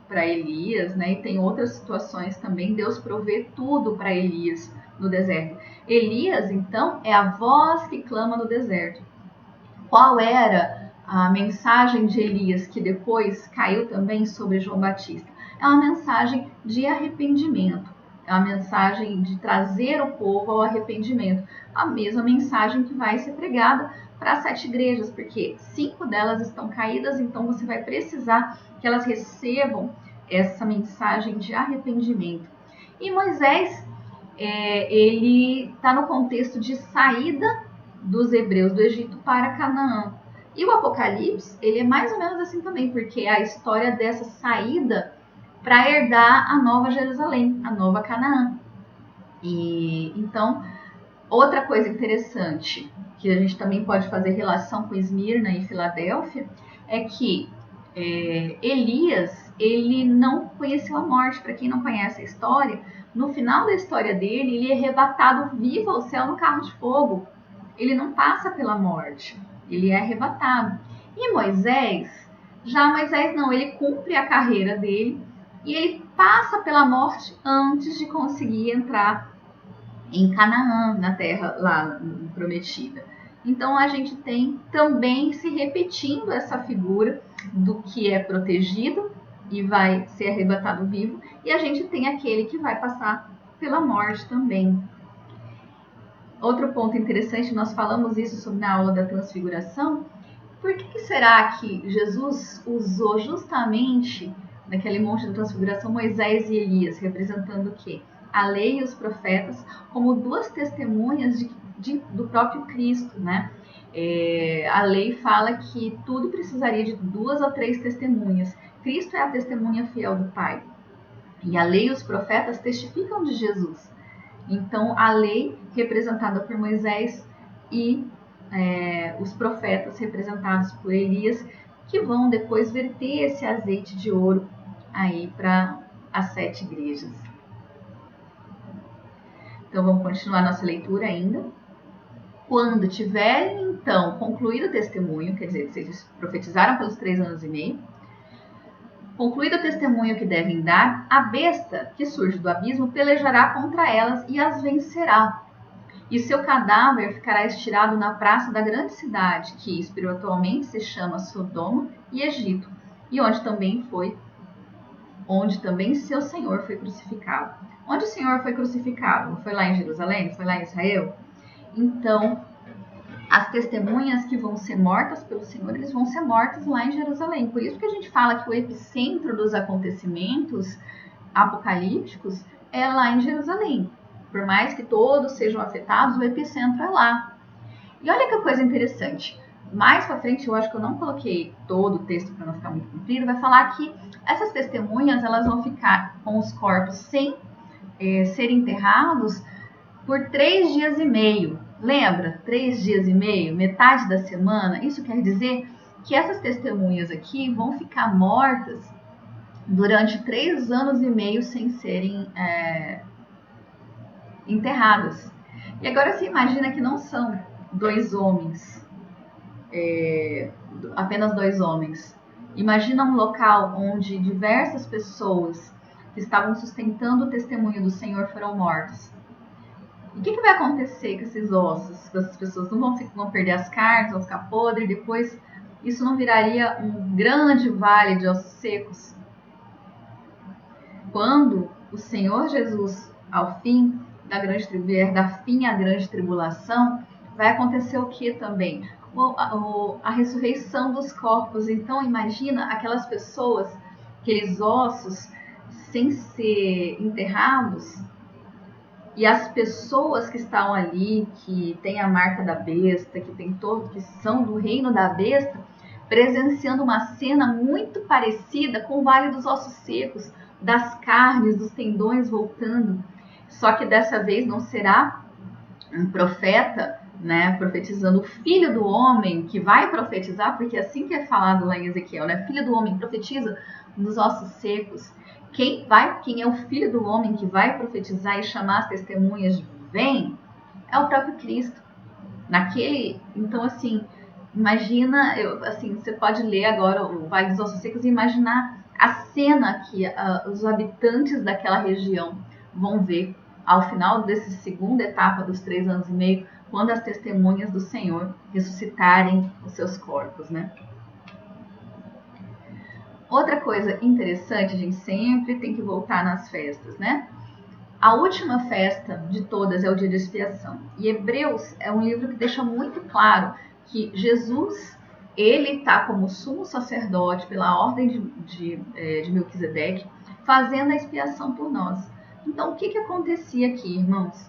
para Elias, né? E tem outras situações também, Deus provê tudo para Elias no deserto. Elias, então, é a voz que clama no deserto. Qual era a mensagem de Elias que depois caiu também sobre João Batista? É uma mensagem de arrependimento. É uma mensagem de trazer o povo ao arrependimento. A mesma mensagem que vai ser pregada para as 7 igrejas, porque 5 delas estão caídas, então você vai precisar que elas recebam essa mensagem de arrependimento. E Moisés, ele está no contexto de saída dos hebreus do Egito para Canaã. E o Apocalipse, ele é mais ou menos assim também, porque é a história dessa saída para herdar a nova Jerusalém, a nova Canaã. E então, outra coisa interessante que a gente também pode fazer relação com Esmirna e Filadélfia é que Elias, ele não conheceu a morte. Para quem não conhece a história, no final da história dele, ele é arrebatado vivo ao céu no carro de fogo. Ele não passa pela morte, ele é arrebatado. E Moisés, Já Moisés não, ele cumpre a carreira dele e ele passa pela morte antes de conseguir entrar em Canaã, na terra lá prometida. Então a gente tem também se repetindo essa figura do que é protegido e vai ser arrebatado vivo, e a gente tem aquele que vai passar pela morte também. Outro ponto interessante, nós falamos isso na aula da transfiguração. Por que será que Jesus usou justamente naquele monte da transfiguração Moisés e Elias, representando o quê? A lei e os profetas, como duas testemunhas do próprio Cristo, né? A lei fala que tudo precisaria de 2 ou 3 testemunhas. Cristo é a testemunha fiel do Pai. E a lei e os profetas testificam de Jesus. Então, a lei representada por Moisés e os profetas representados por Elias, que vão depois verter esse azeite de ouro aí para as 7 igrejas. Então, vamos continuar nossa leitura ainda. Quando tiverem, então, concluído o testemunho, quer dizer, eles profetizaram pelos 3 anos e meio, concluído o testemunho que devem dar, a besta que surge do abismo pelejará contra elas e as vencerá. E seu cadáver ficará estirado na praça da grande cidade, que espiritualmente se chama Sodoma e Egito, e onde também seu Senhor foi crucificado. Onde o Senhor foi crucificado? Não foi lá em Jerusalém? Não foi lá em Israel? Então, as testemunhas que vão ser mortas pelo Senhor, eles vão ser mortas lá em Jerusalém. Por isso que a gente fala que o epicentro dos acontecimentos apocalípticos é lá em Jerusalém. Por mais que todos sejam afetados, o epicentro é lá. E olha que coisa interessante. Mais pra frente, eu acho que eu não coloquei todo o texto para não ficar muito comprido, vai falar que essas testemunhas elas vão ficar com os corpos sem ser enterrados por 3 dias e meio. Lembra? 3 dias e meio, metade da semana. Isso quer dizer que essas testemunhas aqui vão ficar mortas durante 3 anos e meio sem serem enterradas. E agora você imagina que não são 2 homens, apenas 2 homens. Imagina um local onde diversas pessoas que estavam sustentando o testemunho do Senhor foram mortas. E o que vai acontecer com esses ossos? Com essas pessoas não vão perder as carnes, vão ficar podres, e depois isso não viraria um grande vale de ossos secos? Quando o Senhor Jesus, ao fim da fim à grande tribulação, vai acontecer o que também? A ressurreição dos corpos. Então imagina aquelas pessoas, aqueles ossos sem ser enterrados, e as pessoas que estão ali, que tem a marca da besta, que são do reino da besta, presenciando uma cena muito parecida com o Vale dos Ossos Secos, das carnes, dos tendões voltando. Só que dessa vez não será um profeta, né, profetizando o Filho do Homem, que vai profetizar, porque é assim que é falado lá em Ezequiel, né? Filho do Homem profetiza nos ossos secos. Quem é o Filho do Homem que vai profetizar e chamar as testemunhas de vem? É o próprio Cristo. Então, assim, imagina, você pode ler agora o Vale dos Ossos Secos e imaginar a cena que os habitantes daquela região vão ver ao final dessa segunda etapa dos 3 anos e meio, quando as testemunhas do Senhor ressuscitarem os seus corpos, né? Outra coisa interessante, a gente sempre tem que voltar nas festas, né? A última festa de todas é o dia de expiação. E Hebreus é um livro que deixa muito claro que Jesus, ele está como sumo sacerdote pela ordem de Melquisedeque, fazendo a expiação por nós. Então, o que acontecia aqui, irmãos?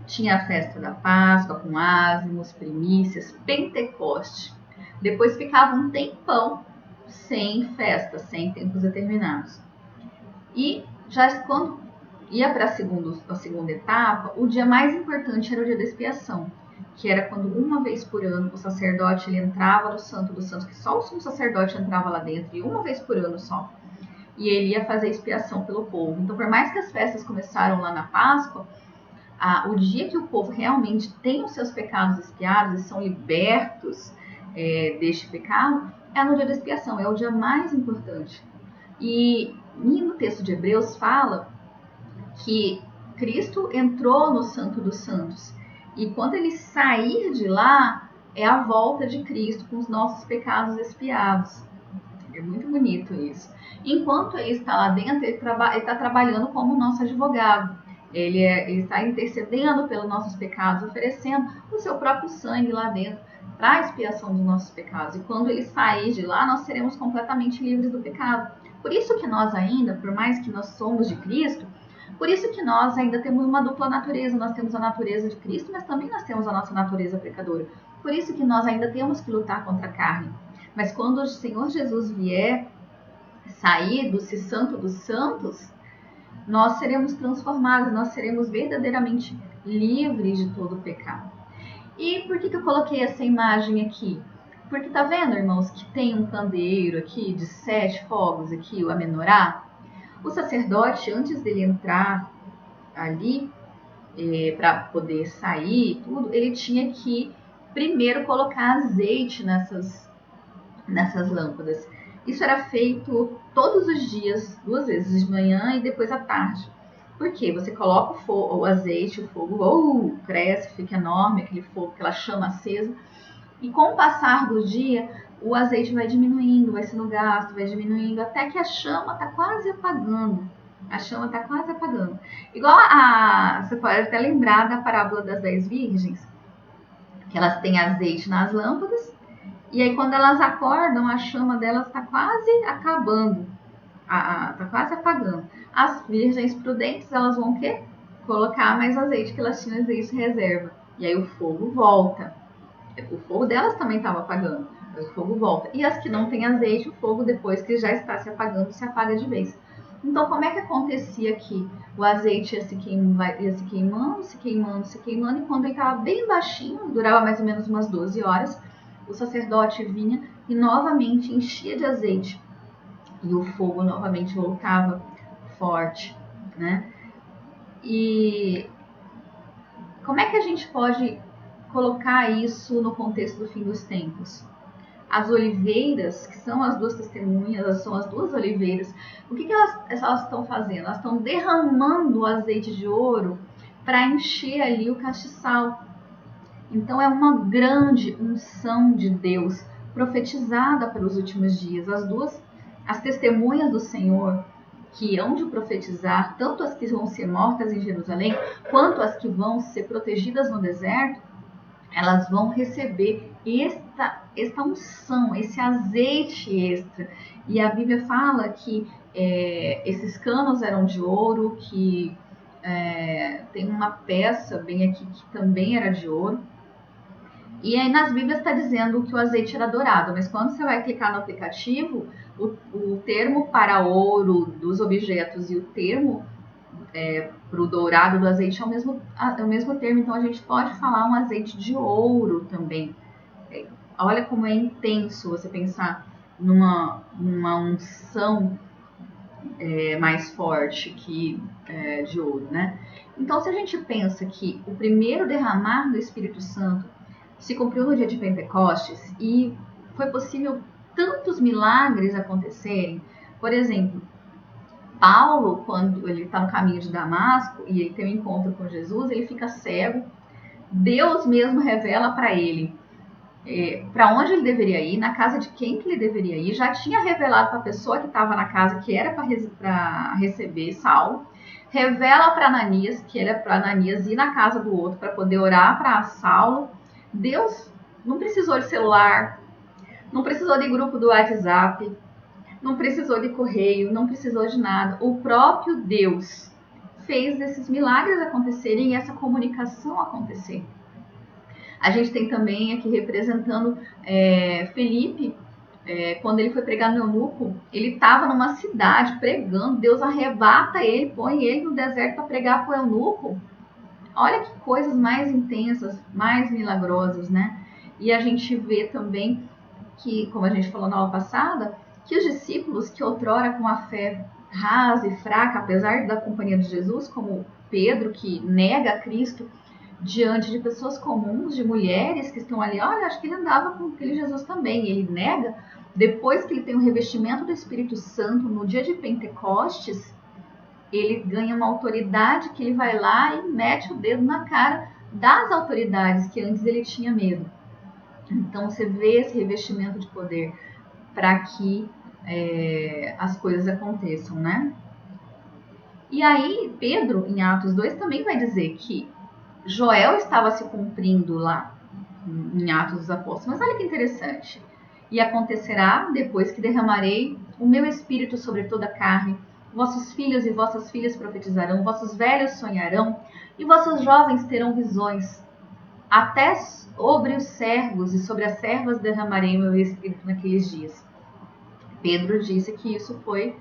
Tinha a festa da Páscoa com ázimos, primícias, Pentecoste. Depois ficava um tempão sem festa, sem tempos determinados. E já quando ia para a segunda etapa, o dia mais importante era o dia da expiação, que era quando uma vez por ano o sacerdote ele entrava no Santo dos Santos, que só o sumo sacerdote entrava lá dentro, e uma vez por ano só. E ele ia fazer expiação pelo povo. Então, por mais que as festas começaram lá na Páscoa, o dia que o povo realmente tem os seus pecados expiados e são libertos deste pecado, é no dia da expiação, é o dia mais importante. E no texto de Hebreus fala que Cristo entrou no Santo dos Santos, e quando ele sair de lá, é a volta de Cristo com os nossos pecados expiados. É muito bonito isso. Enquanto ele está lá dentro, ele está trabalhando como nosso advogado. Ele está intercedendo pelos nossos pecados, oferecendo o seu próprio sangue lá dentro para a expiação dos nossos pecados. E quando ele sair de lá, nós seremos completamente livres do pecado. Por isso que nós ainda, por mais que nós somos de Cristo, por isso que nós ainda temos uma dupla natureza. Nós temos a natureza de Cristo, mas também nós temos a nossa natureza pecadora. Por isso que nós ainda temos que lutar contra a carne. Mas quando o Senhor Jesus vier sair do Santo dos Santos, nós seremos transformados, nós seremos verdadeiramente livres de todo o pecado. E por que eu coloquei essa imagem aqui? Porque tá vendo, irmãos, que tem um candeeiro aqui de 7 fogos aqui, o amenorá? O sacerdote, antes dele entrar ali, para poder sair e tudo, ele tinha que primeiro colocar azeite nessas lâmpadas. Isso era feito todos os dias, 2 vezes, de manhã e depois à tarde. Por quê? Você coloca o azeite, o fogo cresce, fica enorme, aquele fogo, aquela chama acesa. E com o passar do dia, o azeite vai diminuindo, vai sendo gasto, vai diminuindo, até que a chama está quase apagando. A chama está quase apagando. Igual você pode até lembrar da parábola das 10 virgens, que elas têm azeite nas lâmpadas, e aí quando elas acordam, a chama delas está quase acabando, está quase apagando. As virgens prudentes, elas vão o quê? Colocar mais azeite, que elas tinham azeite reserva. E aí o fogo volta. O fogo delas também estava apagando, mas o fogo volta. E as que não têm azeite, o fogo, depois que já está se apagando, se apaga de vez. Então, como é que acontecia aqui? O azeite ia se queimando, e quando ele estava bem baixinho, durava mais ou menos umas 12 horas, o sacerdote vinha e novamente enchia de azeite. E o fogo novamente voltava forte, né? E como é que a gente pode colocar isso no contexto do fim dos tempos? As oliveiras, que são as 2 testemunhas, são as 2 oliveiras, o que elas estão fazendo? Elas estão derramando o azeite de ouro para encher ali o castiçal. Então é uma grande unção de Deus profetizada para os últimos dias. As testemunhas do Senhor que hão de profetizar, tanto as que vão ser mortas em Jerusalém, quanto as que vão ser protegidas no deserto, elas vão receber esta unção, esse azeite extra. E a Bíblia fala que esses canos eram de ouro, que tem uma peça bem aqui que também era de ouro. E aí nas Bíblias está dizendo que o azeite era dourado, mas quando você vai clicar no aplicativo, o termo para ouro dos objetos e o termo para o dourado do azeite é o mesmo termo, então a gente pode falar um azeite de ouro também. Olha como é intenso você pensar numa unção mais forte que de ouro, né? Então, se a gente pensa que o primeiro derramar do Espírito Santo se cumpriu no dia de Pentecostes e foi possível tantos milagres acontecerem, por exemplo, Paulo, quando ele está no caminho de Damasco e ele tem um encontro com Jesus, ele fica cego. Deus mesmo revela para ele para onde ele deveria ir, na casa de quem que ele deveria ir. Já tinha revelado para a pessoa que estava na casa que era para receber Saulo. Revela para Ananias que era para Ananias ir na casa do outro para poder orar para Saulo. Deus não precisou de celular, não precisou de grupo do WhatsApp, não precisou de correio, não precisou de nada. O próprio Deus fez esses milagres acontecerem e essa comunicação acontecer. A gente tem também aqui representando Felipe, quando ele foi pregar no eunuco, ele estava numa cidade pregando, Deus arrebata ele, põe ele no deserto para pregar para o eunuco. Olha que coisas mais intensas, mais milagrosas, né? E a gente vê também que, como a gente falou na aula passada, que os discípulos que outrora com a fé rasa e fraca, apesar da companhia de Jesus, como Pedro, que nega a Cristo, diante de pessoas comuns, de mulheres que estão ali. Olha, acho que ele andava com aquele Jesus também. Ele nega, depois que ele tem o revestimento do Espírito Santo, no dia de Pentecostes, ele ganha uma autoridade que ele vai lá e mete o dedo na cara das autoridades que antes ele tinha medo. Então você vê esse revestimento de poder para que as coisas aconteçam, né? E aí Pedro, em Atos 2, também vai dizer que Joel estava se cumprindo lá em Atos dos Apóstolos. Mas olha que interessante. E acontecerá, depois que derramarei o meu espírito sobre toda a carne, vossos filhos e vossas filhas profetizarão, vossos velhos sonharão, e vossos jovens terão visões. Até sobre os servos e sobre as servas derramarei o meu espírito naqueles dias. Pedro disse que isso foi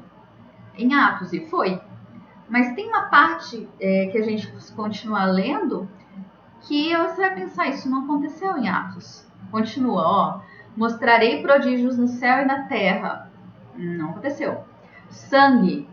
em Atos, e foi. Mas tem uma parte que a gente continua lendo que você vai pensar, isso não aconteceu em Atos. Continua, ó. Mostrarei prodígios no céu e na terra. Não aconteceu. Sangue,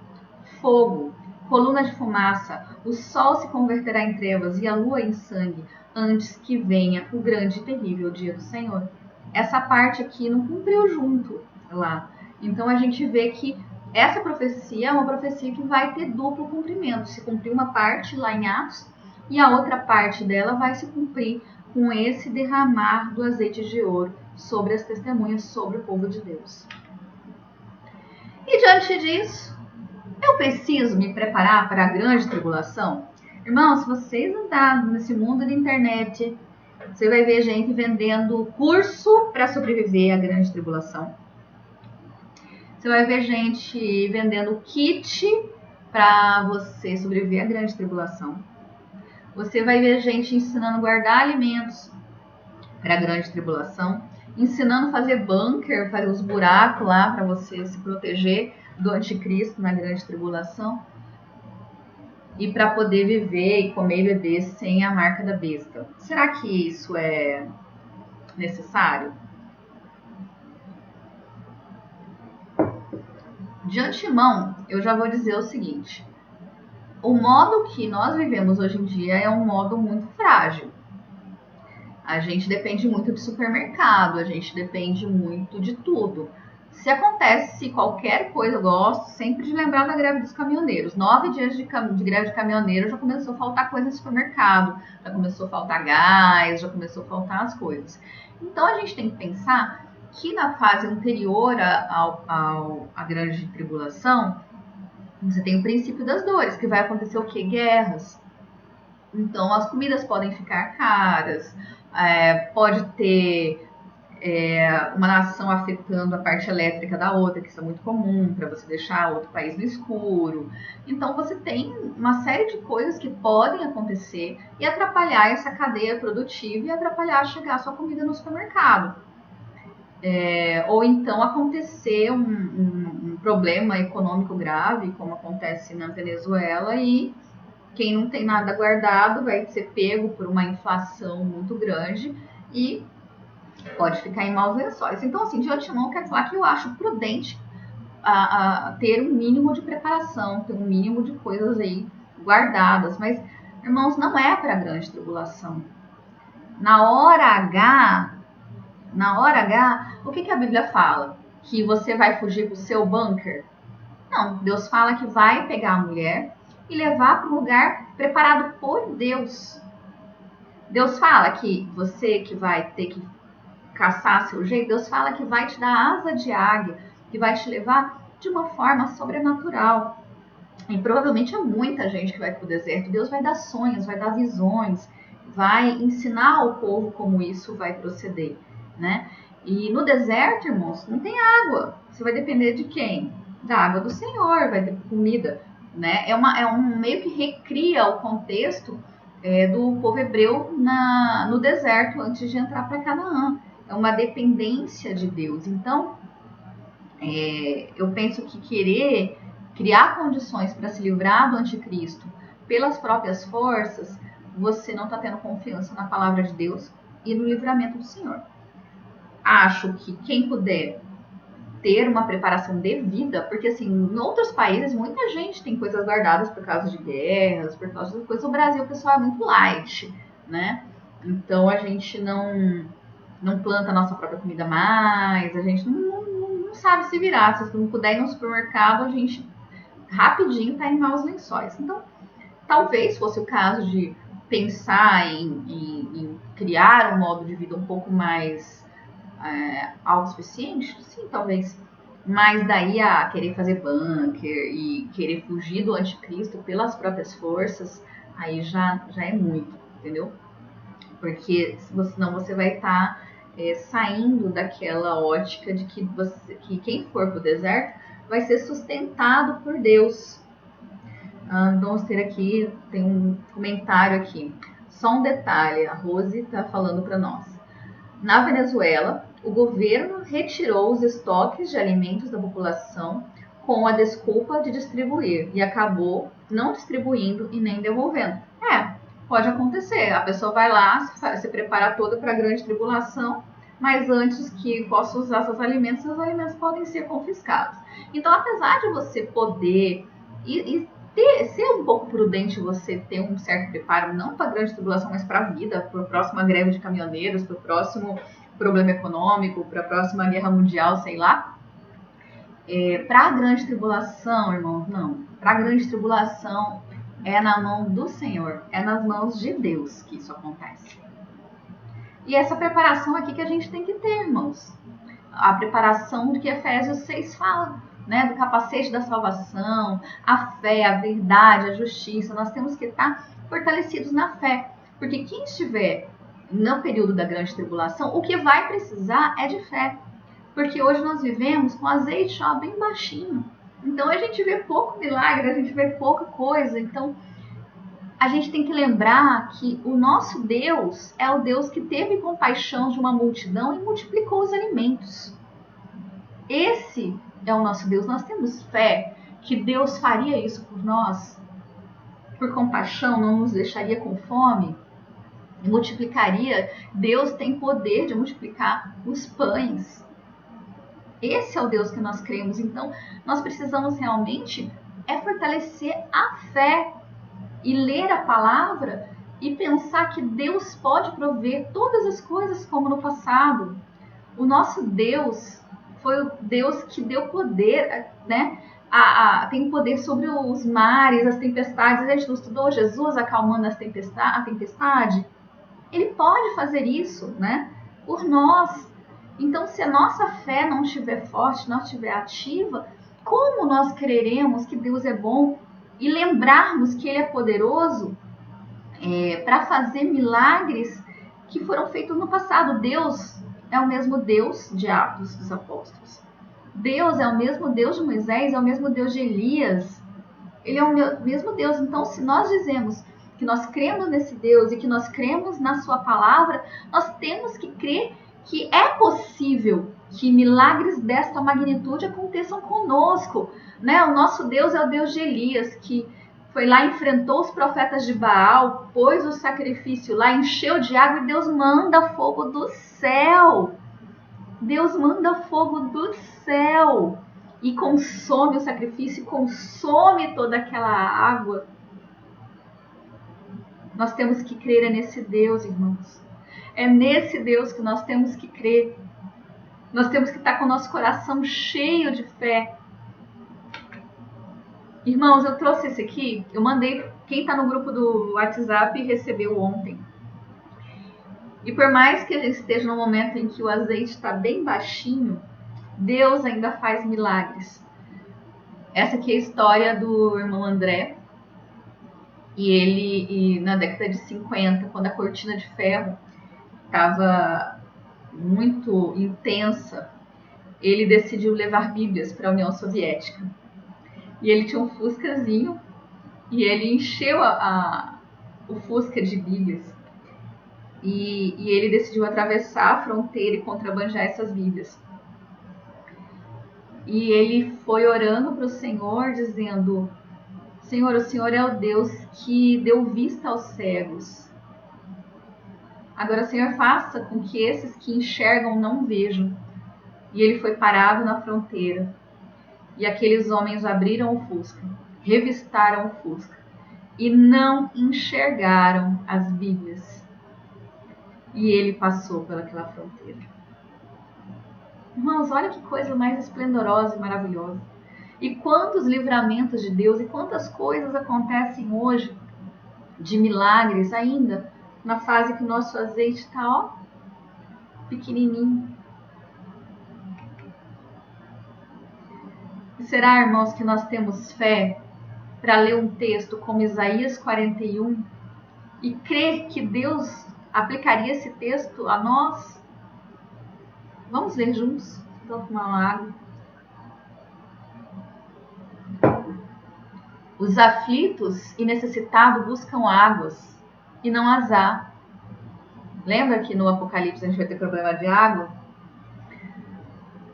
fogo, coluna de fumaça, o sol se converterá em trevas e a lua em sangue, antes que venha o grande e terrível dia do Senhor. Essa parte aqui não cumpriu junto lá. Então a gente vê que essa profecia é uma profecia que vai ter duplo cumprimento. Se cumpriu uma parte lá em Atos, e a outra parte dela vai se cumprir com esse derramar do azeite de ouro sobre as testemunhas, sobre o povo de Deus. E diante disso, eu preciso me preparar para a grande tribulação? Irmãos, se vocês andarem nesse mundo da internet, você vai ver gente vendendo curso para sobreviver à grande tribulação. Você vai ver gente vendendo kit para você sobreviver à grande tribulação. Você vai ver gente ensinando a guardar alimentos para a grande tribulação, ensinando a fazer bunker, fazer os buracos lá para você se proteger do anticristo na grande tribulação e para poder viver e comer e beber sem a marca da besta. Será que isso é necessário? De antemão, eu já vou dizer o seguinte: o modo que nós vivemos hoje em dia é um modo muito frágil. A gente depende muito de supermercado, a gente depende muito de tudo. Se acontece qualquer coisa, eu gosto sempre de lembrar da greve dos caminhoneiros. 9 dias de greve de caminhoneiro, já começou a faltar coisa no supermercado, já começou a faltar gás, já começou a faltar as coisas. Então a gente tem que pensar que na fase anterior à grande tribulação, você tem o princípio das dores, que vai acontecer o quê? Guerras. Então as comidas podem ficar caras, pode ter uma nação afetando a parte elétrica da outra, que isso é muito comum, para você deixar outro país no escuro. Então você tem uma série de coisas que podem acontecer e atrapalhar essa cadeia produtiva e atrapalhar chegar a sua comida no supermercado. Ou então acontecer um problema econômico grave, como acontece na Venezuela, e quem não tem nada guardado vai ser pego por uma inflação muito grande e pode ficar em maus lençóis. Então, assim, de antemão, eu quero falar que eu acho prudente ter um mínimo de preparação, ter um mínimo de coisas aí guardadas. Mas, irmãos, não é para a grande tribulação. Na hora H, o que a Bíblia fala? Que você vai fugir para o seu bunker? Não, Deus fala que vai pegar a mulher e levar para um lugar preparado por Deus. Deus fala que você que vai ter que caçar seu jeito, Deus fala que vai te dar asa de águia, que vai te levar de uma forma sobrenatural. E provavelmente é muita gente que vai para o deserto. Deus vai dar sonhos, vai dar visões, vai ensinar ao povo como isso vai proceder, né? E no deserto, irmãos, não tem água. Você vai depender de quem? Da água do Senhor, vai ter comida, né? É um meio que recria o contexto do povo hebreu no deserto antes de entrar para Canaã. É uma dependência de Deus. Então, eu penso que querer criar condições para se livrar do anticristo pelas próprias forças, você não está tendo confiança na palavra de Deus e no livramento do Senhor. Acho que quem puder ter uma preparação devida, porque assim, em outros países muita gente tem coisas guardadas por causa de guerras, por causa de coisas. O Brasil, o pessoal é muito light, né? Então a gente não planta a nossa própria comida mais, a gente não sabe se virar. Se não puder ir no supermercado, a gente rapidinho está em maus lençóis. Então, talvez fosse o caso de pensar em criar um modo de vida um pouco mais autossuficiente, sim, talvez. Mas daí a querer fazer bunker e querer fugir do anticristo pelas próprias forças, aí já é muito, entendeu? Porque senão você vai estar saindo daquela ótica de que quem for para o deserto vai ser sustentado por Deus. Vamos ter aqui, tem um comentário aqui. Só um detalhe, a Rose está falando para nós. Na Venezuela, o governo retirou os estoques de alimentos da população com a desculpa de distribuir e acabou não distribuindo e nem devolvendo. Pode acontecer. A pessoa vai lá, se prepara toda para a grande tribulação, mas antes que possa usar seus alimentos podem ser confiscados. Então, apesar de você poder ser um pouco prudente, você ter um certo preparo, não para a grande tribulação, mas para a vida, para a próxima greve de caminhoneiros, para o próximo problema econômico, para a próxima guerra mundial, sei lá. Para a grande tribulação, irmãos, não. Para a grande tribulação é na mão do Senhor, é nas mãos de Deus que isso acontece. E essa preparação aqui que a gente tem que ter, irmãos. A preparação do que Efésios 6 fala, né? Do capacete da salvação, a fé, a verdade, a justiça. Nós temos que estar fortalecidos na fé. Porque quem estiver no período da grande tribulação, o que vai precisar é de fé. Porque hoje nós vivemos com azeite bem baixinho. Então a gente vê pouco milagre, a gente vê pouca coisa. Então a gente tem que lembrar que o nosso Deus é o Deus que teve compaixão de uma multidão e multiplicou os alimentos. Esse é o nosso Deus. Nós temos fé que Deus faria isso por nós, por compaixão, não nos deixaria com fome e multiplicaria. Deus tem poder de multiplicar os pães. Esse é o Deus que nós cremos. Então, nós precisamos realmente fortalecer a fé e ler a palavra e pensar que Deus pode prover todas as coisas como no passado. O nosso Deus foi o Deus que deu poder, né? Tem poder sobre os mares, as tempestades. A gente não estudou Jesus acalmando a tempestade? Ele pode fazer isso, né? Por nós. Então, se a nossa fé não estiver forte, não estiver ativa, como nós creremos que Deus é bom e lembrarmos que Ele é poderoso para fazer milagres que foram feitos no passado? Deus é o mesmo Deus de Atos dos Apóstolos. Deus é o mesmo Deus de Moisés, é o mesmo Deus de Elias. Ele é o mesmo Deus. Então, se nós dizemos que nós cremos nesse Deus e que nós cremos na sua palavra, nós temos que crer que é possível que milagres desta magnitude aconteçam conosco, né? O nosso Deus é o Deus de Elias, que foi lá, enfrentou os profetas de Baal, pôs o sacrifício lá, encheu de água e Deus manda fogo do céu. Deus manda fogo do céu e consome o sacrifício, consome toda aquela água. Nós temos que crer nesse Deus, irmãos. É nesse Deus que nós temos que crer. Nós temos que estar com o nosso coração cheio de fé. Irmãos, eu trouxe esse aqui, eu mandei, quem está no grupo do WhatsApp recebeu ontem. E por mais que ele esteja no momento em que o azeite está bem baixinho, Deus ainda faz milagres. Essa aqui é a história do irmão André. E ele, na década de 50, quando a cortina de ferro estava muito intensa, ele decidiu levar Bíblias para a União Soviética. E ele tinha um Fuscazinho e ele encheu o Fusca de Bíblias. E ele decidiu atravessar a fronteira e contrabandear essas Bíblias. E ele foi orando para o Senhor, dizendo: Senhor, o Senhor é o Deus que deu vista aos cegos. Agora, Senhor, faça com que esses que enxergam não vejam. E ele foi parado na fronteira. E aqueles homens abriram o Fusca, revistaram o Fusca e não enxergaram as Bíblias. e ele passou pelaquela fronteira. Irmãos, olha que coisa mais esplendorosa e maravilhosa. E quantos livramentos de Deus e quantas coisas acontecem hoje de milagres ainda na fase que o nosso azeite está, ó, pequenininho. E será, irmãos, que nós temos fé para ler um texto como Isaías 41 e crer que Deus aplicaria esse texto a nós? Vamos ler juntos? Vou tomar uma água. Os aflitos e necessitados buscam águas e não as há. Lembra que no Apocalipse a gente vai ter problema de água?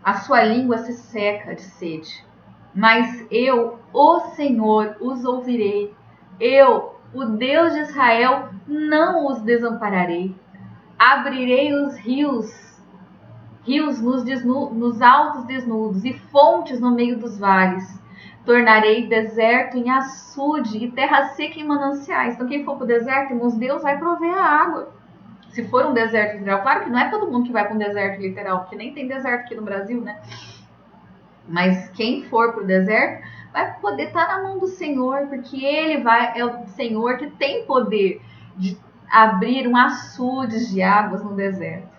A sua língua se seca de sede. Mas eu, o Senhor, os ouvirei. Eu, o Deus de Israel, não os desampararei. Abrirei os rios nos altos desnudos e fontes no meio dos vales. Tornarei deserto em açude e terra seca em mananciais. Então quem for para o deserto, irmãos, Deus vai prover a água. Se for um deserto literal, claro que não é todo mundo que vai para um deserto literal, porque nem tem deserto aqui no Brasil, né? Mas quem for para o deserto vai poder estar na mão do Senhor, porque Ele é o Senhor que tem poder de abrir um açude de águas no deserto.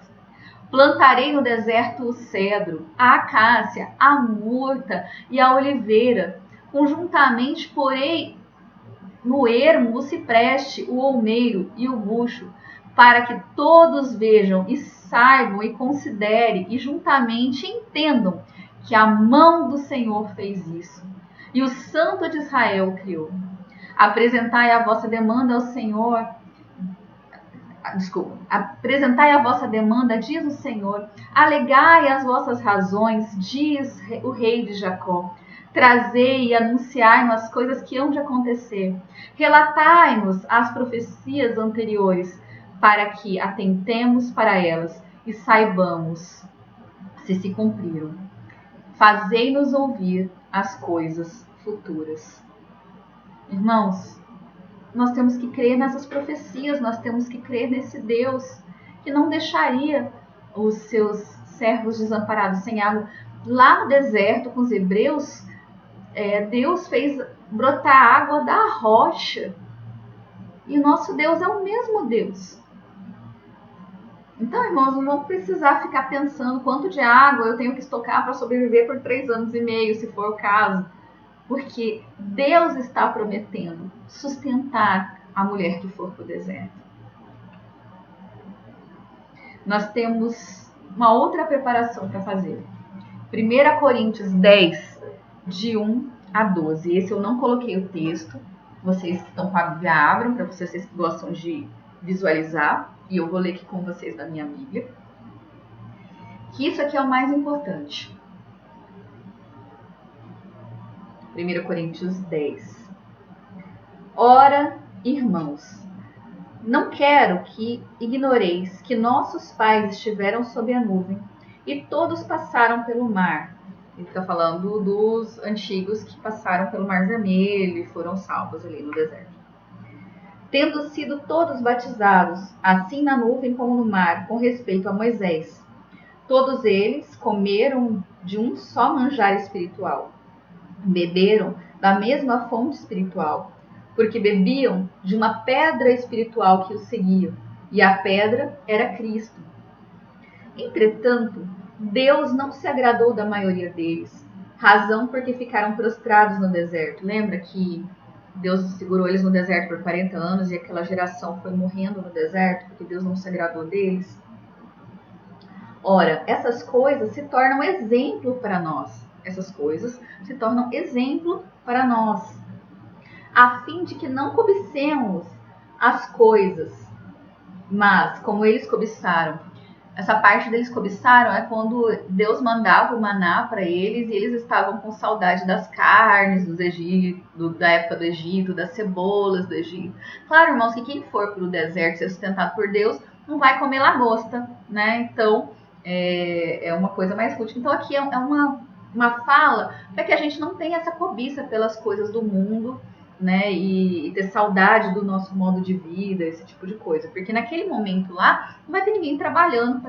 Plantarei no deserto o cedro, a acácia, a murta e a oliveira. Conjuntamente porei no ermo o cipreste, o olmeiro e o bucho, para que todos vejam e saibam e considerem e juntamente entendam que a mão do Senhor fez isso e o Santo de Israel o criou. Apresentai a vossa demanda ao Senhor. Apresentai a vossa demanda, diz o Senhor. Alegai as vossas razões, diz o rei de Jacó. Trazei e anunciai-nos as coisas que hão de acontecer. Relatai-nos as profecias anteriores, para que atentemos para elas e saibamos se cumpriram. Fazei-nos ouvir as coisas futuras. Irmãos, nós temos que crer nessas profecias, nós temos que crer nesse Deus que não deixaria os seus servos desamparados sem água. Lá no deserto, com os hebreus, Deus fez brotar água da rocha. E o nosso Deus é o mesmo Deus. Então, irmãos, não vamos precisar ficar pensando quanto de água eu tenho que estocar para sobreviver por 3 anos e meio, se for o caso. Porque Deus está prometendo sustentar a mulher que for para o deserto. Nós temos uma outra preparação para fazer. 1 Coríntios 10, de 1 a 12. Esse eu não coloquei o texto. Vocês que estão com a Bíblia abram, para vocês que gostam de visualizar. E eu vou ler aqui com vocês da minha Bíblia. Que isso aqui é o mais importante. 1 Coríntios 10. Ora, irmãos, não quero que ignoreis que nossos pais estiveram sob a nuvem e todos passaram pelo mar. Ele está falando dos antigos que passaram pelo Mar Vermelho e foram salvos ali no deserto. Tendo sido todos batizados, assim na nuvem como no mar, com respeito a Moisés. Todos eles comeram de um só manjar espiritual. Beberam da mesma fonte espiritual, porque bebiam de uma pedra espiritual que os seguia, e a pedra era Cristo. Entretanto, Deus não se agradou da maioria deles, razão porque ficaram prostrados no deserto. Lembra que Deus segurou eles no deserto por 40 anos e aquela geração foi morrendo no deserto porque Deus não se agradou deles? Ora, essas coisas se tornam exemplo para nós. Essas coisas se tornam exemplo para nós, a fim de que não cobicemos as coisas, mas como eles cobiçaram. Essa parte deles cobiçaram é quando Deus mandava o maná para eles e eles estavam com saudade das carnes dos Egito, da época do Egito, das cebolas do Egito. Claro, irmãos, que quem for para o deserto ser sustentado por Deus não vai comer lagosta, né? Então, é uma coisa mais útil. Então, aqui é uma fala para que a gente não tenha essa cobiça pelas coisas do mundo né, e ter saudade do nosso modo de vida, esse tipo de coisa. Porque naquele momento lá, não vai ter ninguém trabalhando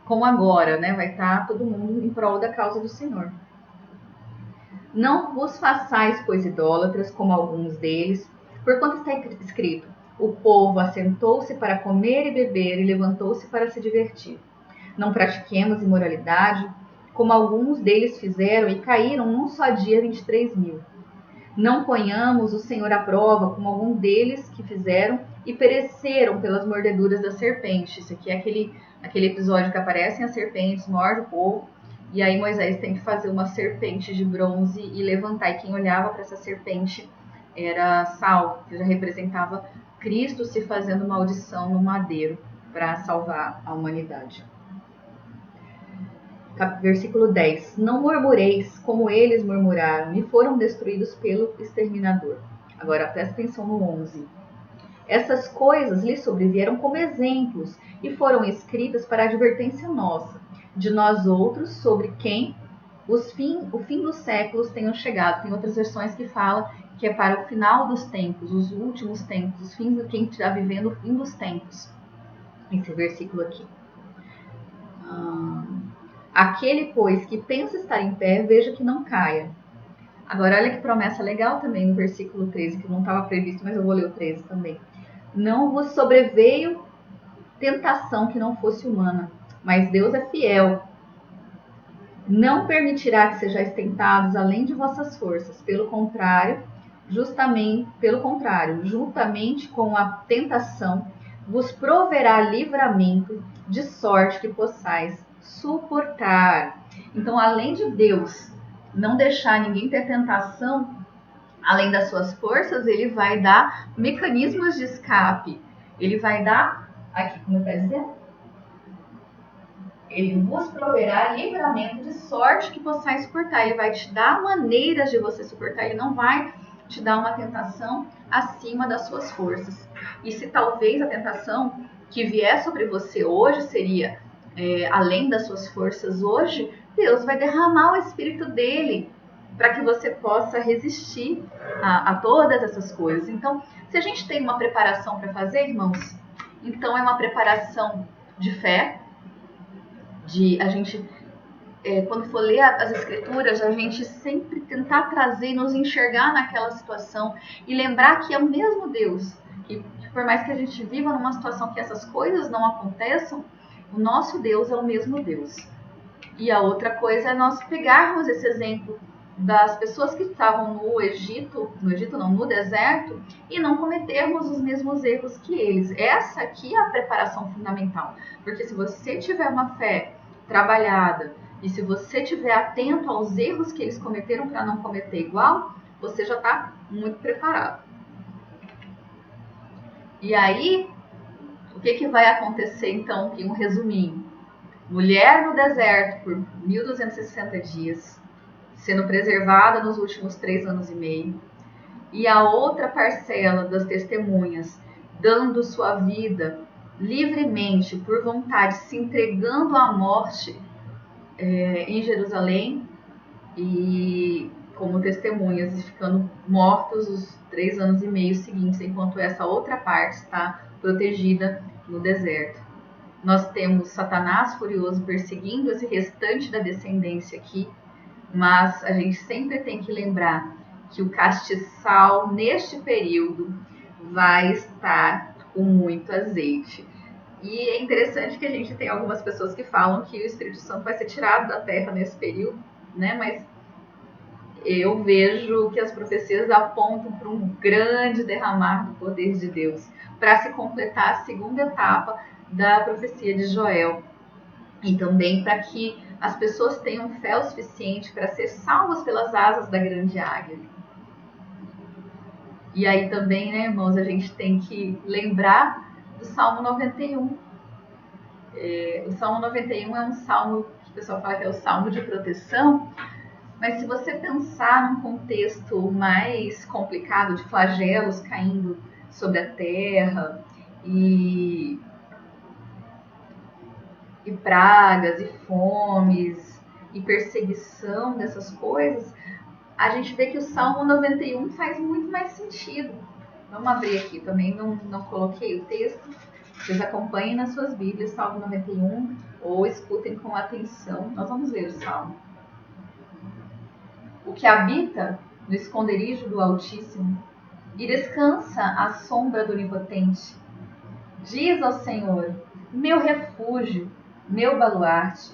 como agora, né? Vai estar todo mundo em prol da causa do Senhor. Não vos façais, pois, idólatras, como alguns deles, porquanto está escrito: o povo assentou-se para comer e beber e levantou-se para se divertir. Não pratiquemos imoralidade, como alguns deles fizeram e caíram num só dia 23.000. Não ponhamos o Senhor à prova, como algum deles que fizeram e pereceram pelas mordeduras da serpente. Isso aqui é aquele episódio que aparecem as serpentes, morde o povo, e aí Moisés tem que fazer uma serpente de bronze e levantar. E quem olhava para essa serpente era Saul, que já representava Cristo se fazendo maldição no madeiro para salvar a humanidade. Versículo 10. Não murmureis como eles murmuraram e foram destruídos pelo exterminador. Agora presta atenção no 11. Essas coisas lhes sobrevieram como exemplos e foram escritas para advertência nossa, de nós outros, sobre quem o fim dos séculos tenham chegado. Tem outras versões que falam que é para o final dos tempos, os últimos tempos, os fins de quem está vivendo o fim dos tempos. Esse versículo aqui. Aquele, pois, que pensa estar em pé, veja que não caia. Agora, olha que promessa legal também no versículo 13, que não estava previsto, mas eu vou ler o 13 também. Não vos sobreveio tentação que não fosse humana, mas Deus é fiel. Não permitirá que sejais tentados além de vossas forças. Pelo contrário, juntamente com a tentação, vos proverá livramento, de sorte que possais suportar. Então, além de Deus não deixar ninguém ter tentação além das suas forças, ele vai dar mecanismos de escape. Ele vai dar, aqui como está dizendo, ele vos proverá livramento, de sorte que possais suportar. Ele vai te dar maneiras de você suportar. Ele não vai te dar uma tentação acima das suas forças. E se talvez a tentação que vier sobre você hoje seria além das suas forças hoje, Deus vai derramar o Espírito dele para que você possa resistir a todas essas coisas. Então, se a gente tem uma preparação para fazer, irmãos, então é uma preparação de fé, de a gente, quando for ler as Escrituras, a gente sempre tentar trazer e nos enxergar naquela situação e lembrar que é o mesmo Deus, que por mais que a gente viva numa situação que essas coisas não aconteçam, o nosso Deus é o mesmo Deus. E a outra coisa é nós pegarmos esse exemplo das pessoas que estavam no deserto, e não cometermos os mesmos erros que eles. Essa aqui é a preparação fundamental. Porque se você tiver uma fé trabalhada, e se você estiver atento aos erros que eles cometeram para não cometer igual, você já está muito preparado. E aí, o que vai acontecer então, aqui um resuminho? Mulher no deserto por 1.260 dias, sendo preservada nos últimos 3 anos e meio. E a outra parcela das testemunhas dando sua vida livremente, por vontade, se entregando à morte em Jerusalém, e como testemunhas, e ficando mortos os 3 anos e meio seguintes, enquanto essa outra parte está protegida no deserto. Nós temos Satanás furioso perseguindo esse restante da descendência aqui, mas a gente sempre tem que lembrar que o castiçal neste período vai estar com muito azeite. E é interessante que a gente tem algumas pessoas que falam que o Espírito Santo vai ser tirado da terra nesse período, né? Mas eu vejo que as profecias apontam para um grande derramar do poder de Deus, para se completar a segunda etapa da profecia de Joel, e também para que as pessoas tenham fé o suficiente para ser salvas pelas asas da grande águia. E aí também, né, irmãos, a gente tem que lembrar do Salmo 91. O Salmo 91 é um salmo que o pessoal fala que é o salmo de proteção, mas se você pensar num contexto mais complicado, de flagelos caindo sobre a terra, e pragas, e fomes, e perseguição dessas coisas, a gente vê que o Salmo 91 faz muito mais sentido. Vamos abrir aqui, também não coloquei o texto. Vocês acompanhem nas suas Bíblias, Salmo 91, ou escutem com atenção. Nós vamos ler o Salmo. O que habita no esconderijo do Altíssimo e descansa à sombra do Onipotente, diz ao Senhor, meu refúgio, meu baluarte,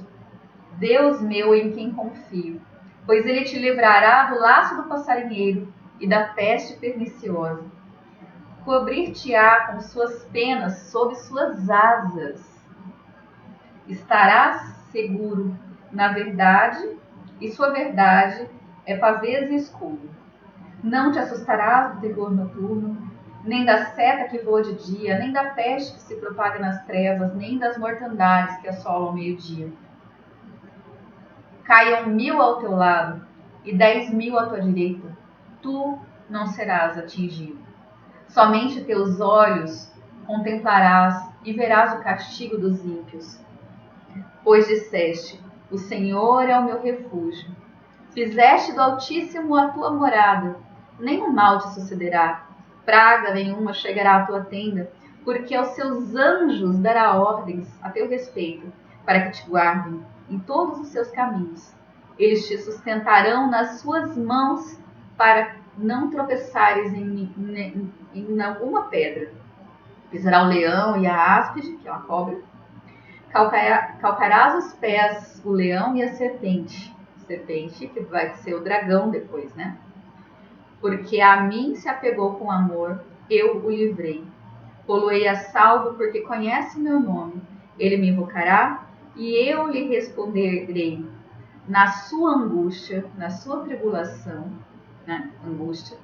Deus meu em quem confio, pois ele te livrará do laço do passarinheiro e da peste perniciosa. Cobrir-te-á com suas penas sob suas asas. Estarás seguro na verdade, e sua verdade é pavês e escudo. Não te assustarás do terror noturno, nem da seta que voa de dia, nem da peste que se propaga nas trevas, nem das mortandades que assolam ao meio-dia. Caiam 1000 ao teu lado e 10.000 à tua direita, tu não serás atingido. Somente teus olhos contemplarás e verás o castigo dos ímpios. Pois disseste, o Senhor é o meu refúgio. Fizeste do Altíssimo a tua morada, nenhum mal te sucederá, praga nenhuma chegará à tua tenda, porque aos seus anjos dará ordens a teu respeito, para que te guardem em todos os seus caminhos. Eles te sustentarão nas suas mãos, para não tropeçares em alguma pedra. Pisará o leão e a áspide, que é uma cobra. Calcarás os pés o leão e a serpente. Serpente, que vai ser o dragão depois, né? Porque a mim se apegou com amor, eu o livrei. Poloei a salvo, porque conhece o meu nome. Ele me invocará e eu lhe responderei. Na sua angústia, na sua tribulação, né? Angústia,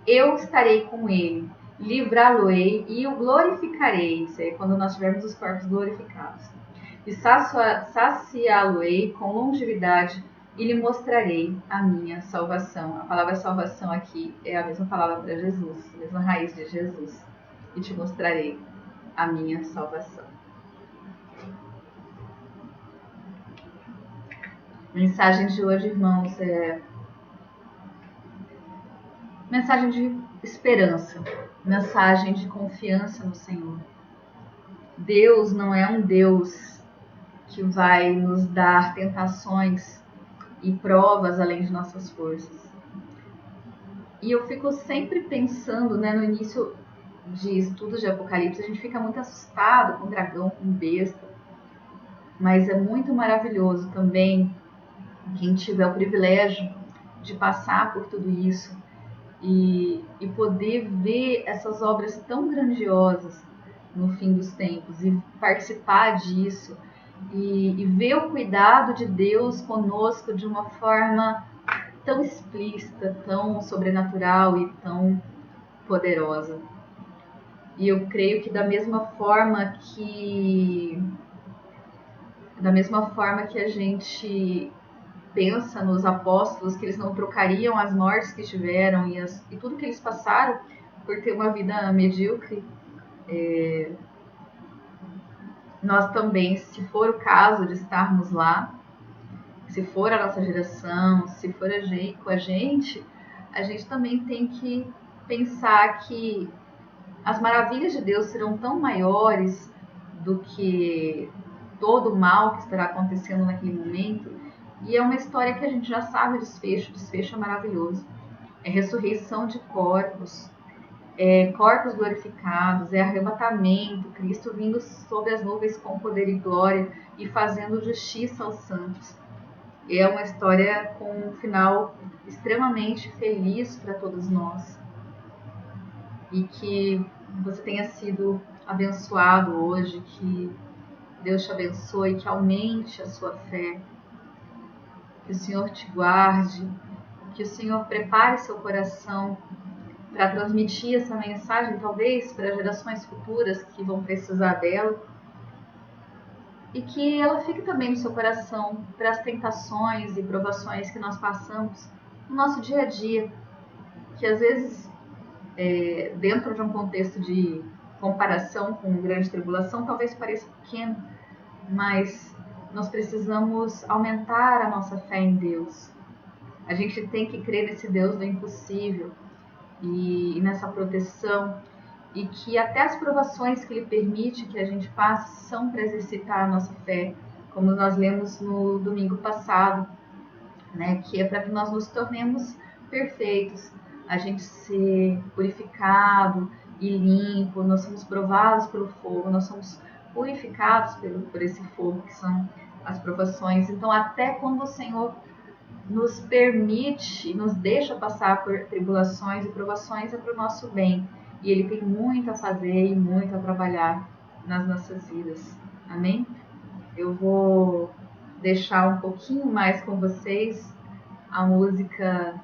eu estarei com ele, livrá-lo-ei e o glorificarei. Isso aí é quando nós tivermos os corpos glorificados. E saciá-lo-ei com longevidade e lhe mostrarei a minha salvação. A palavra salvação aqui é a mesma palavra para Jesus, a mesma raiz de Jesus. E te mostrarei a minha salvação. Mensagem de hoje, irmãos, é mensagem de esperança, mensagem de confiança no Senhor. Deus não é um Deus que vai nos dar tentações e provas além de nossas forças. E eu fico sempre pensando, né, no início de estudos de Apocalipse, a gente fica muito assustado com dragão, com besta, mas é muito maravilhoso também quem tiver o privilégio de passar por tudo isso e poder ver essas obras tão grandiosas no fim dos tempos e participar disso e ver o cuidado de Deus conosco de uma forma tão explícita, tão sobrenatural e tão poderosa. E eu creio que da mesma forma que a gente pensa nos apóstolos, que eles não trocariam as mortes que tiveram e tudo que eles passaram por ter uma vida medíocre, nós também, se for o caso de estarmos lá, se for a nossa geração, se for com a gente também tem que pensar que as maravilhas de Deus serão tão maiores do que todo o mal que estará acontecendo naquele momento. E é uma história que a gente já sabe o desfecho é maravilhoso. É ressurreição de corpos, é corpos glorificados, é arrebatamento, Cristo vindo sobre as nuvens com poder e glória e fazendo justiça aos santos. É uma história com um final extremamente feliz para todos nós. E que você tenha sido abençoado hoje, que Deus te abençoe, que aumente a sua fé, que o Senhor te guarde, que o Senhor prepare seu coração para transmitir essa mensagem, talvez para gerações futuras que vão precisar dela, e que ela fique também no seu coração para as tentações e provações que nós passamos no nosso dia a dia, que às vezes, dentro de um contexto de comparação com grande tribulação, talvez pareça pequeno, mas nós precisamos aumentar a nossa fé em Deus, A gente tem que crer nesse Deus do impossível e nessa proteção, e que até as provações que Ele permite que a gente passe são para exercitar a nossa fé, como nós lemos no domingo passado, né? Que é para que nós nos tornemos perfeitos, a gente ser purificado e limpo. Nós somos provados pelo fogo, nós somos purificados por esse fogo que são as provações. Então, até quando o Senhor nos permite, nos deixa passar por tribulações e provações, é para o nosso bem. E Ele tem muito a fazer e muito a trabalhar nas nossas vidas. Amém? Eu vou deixar um pouquinho mais com vocês a música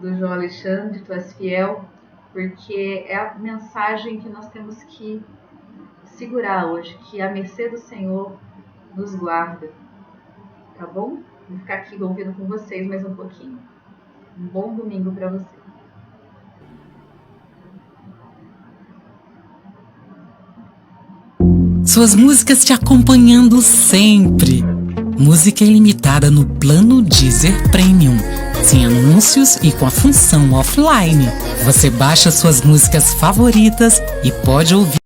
do João Alexandre, Tu És Fiel, porque é a mensagem que nós temos que segurar hoje, que a mercê do Senhor nos guarda. Tá bom? Vou ficar aqui ouvindo com vocês mais um pouquinho. Um bom domingo para vocês. Suas músicas te acompanhando sempre. Música ilimitada no plano Deezer Premium, sem anúncios e com a função offline. Você baixa suas músicas favoritas e pode ouvir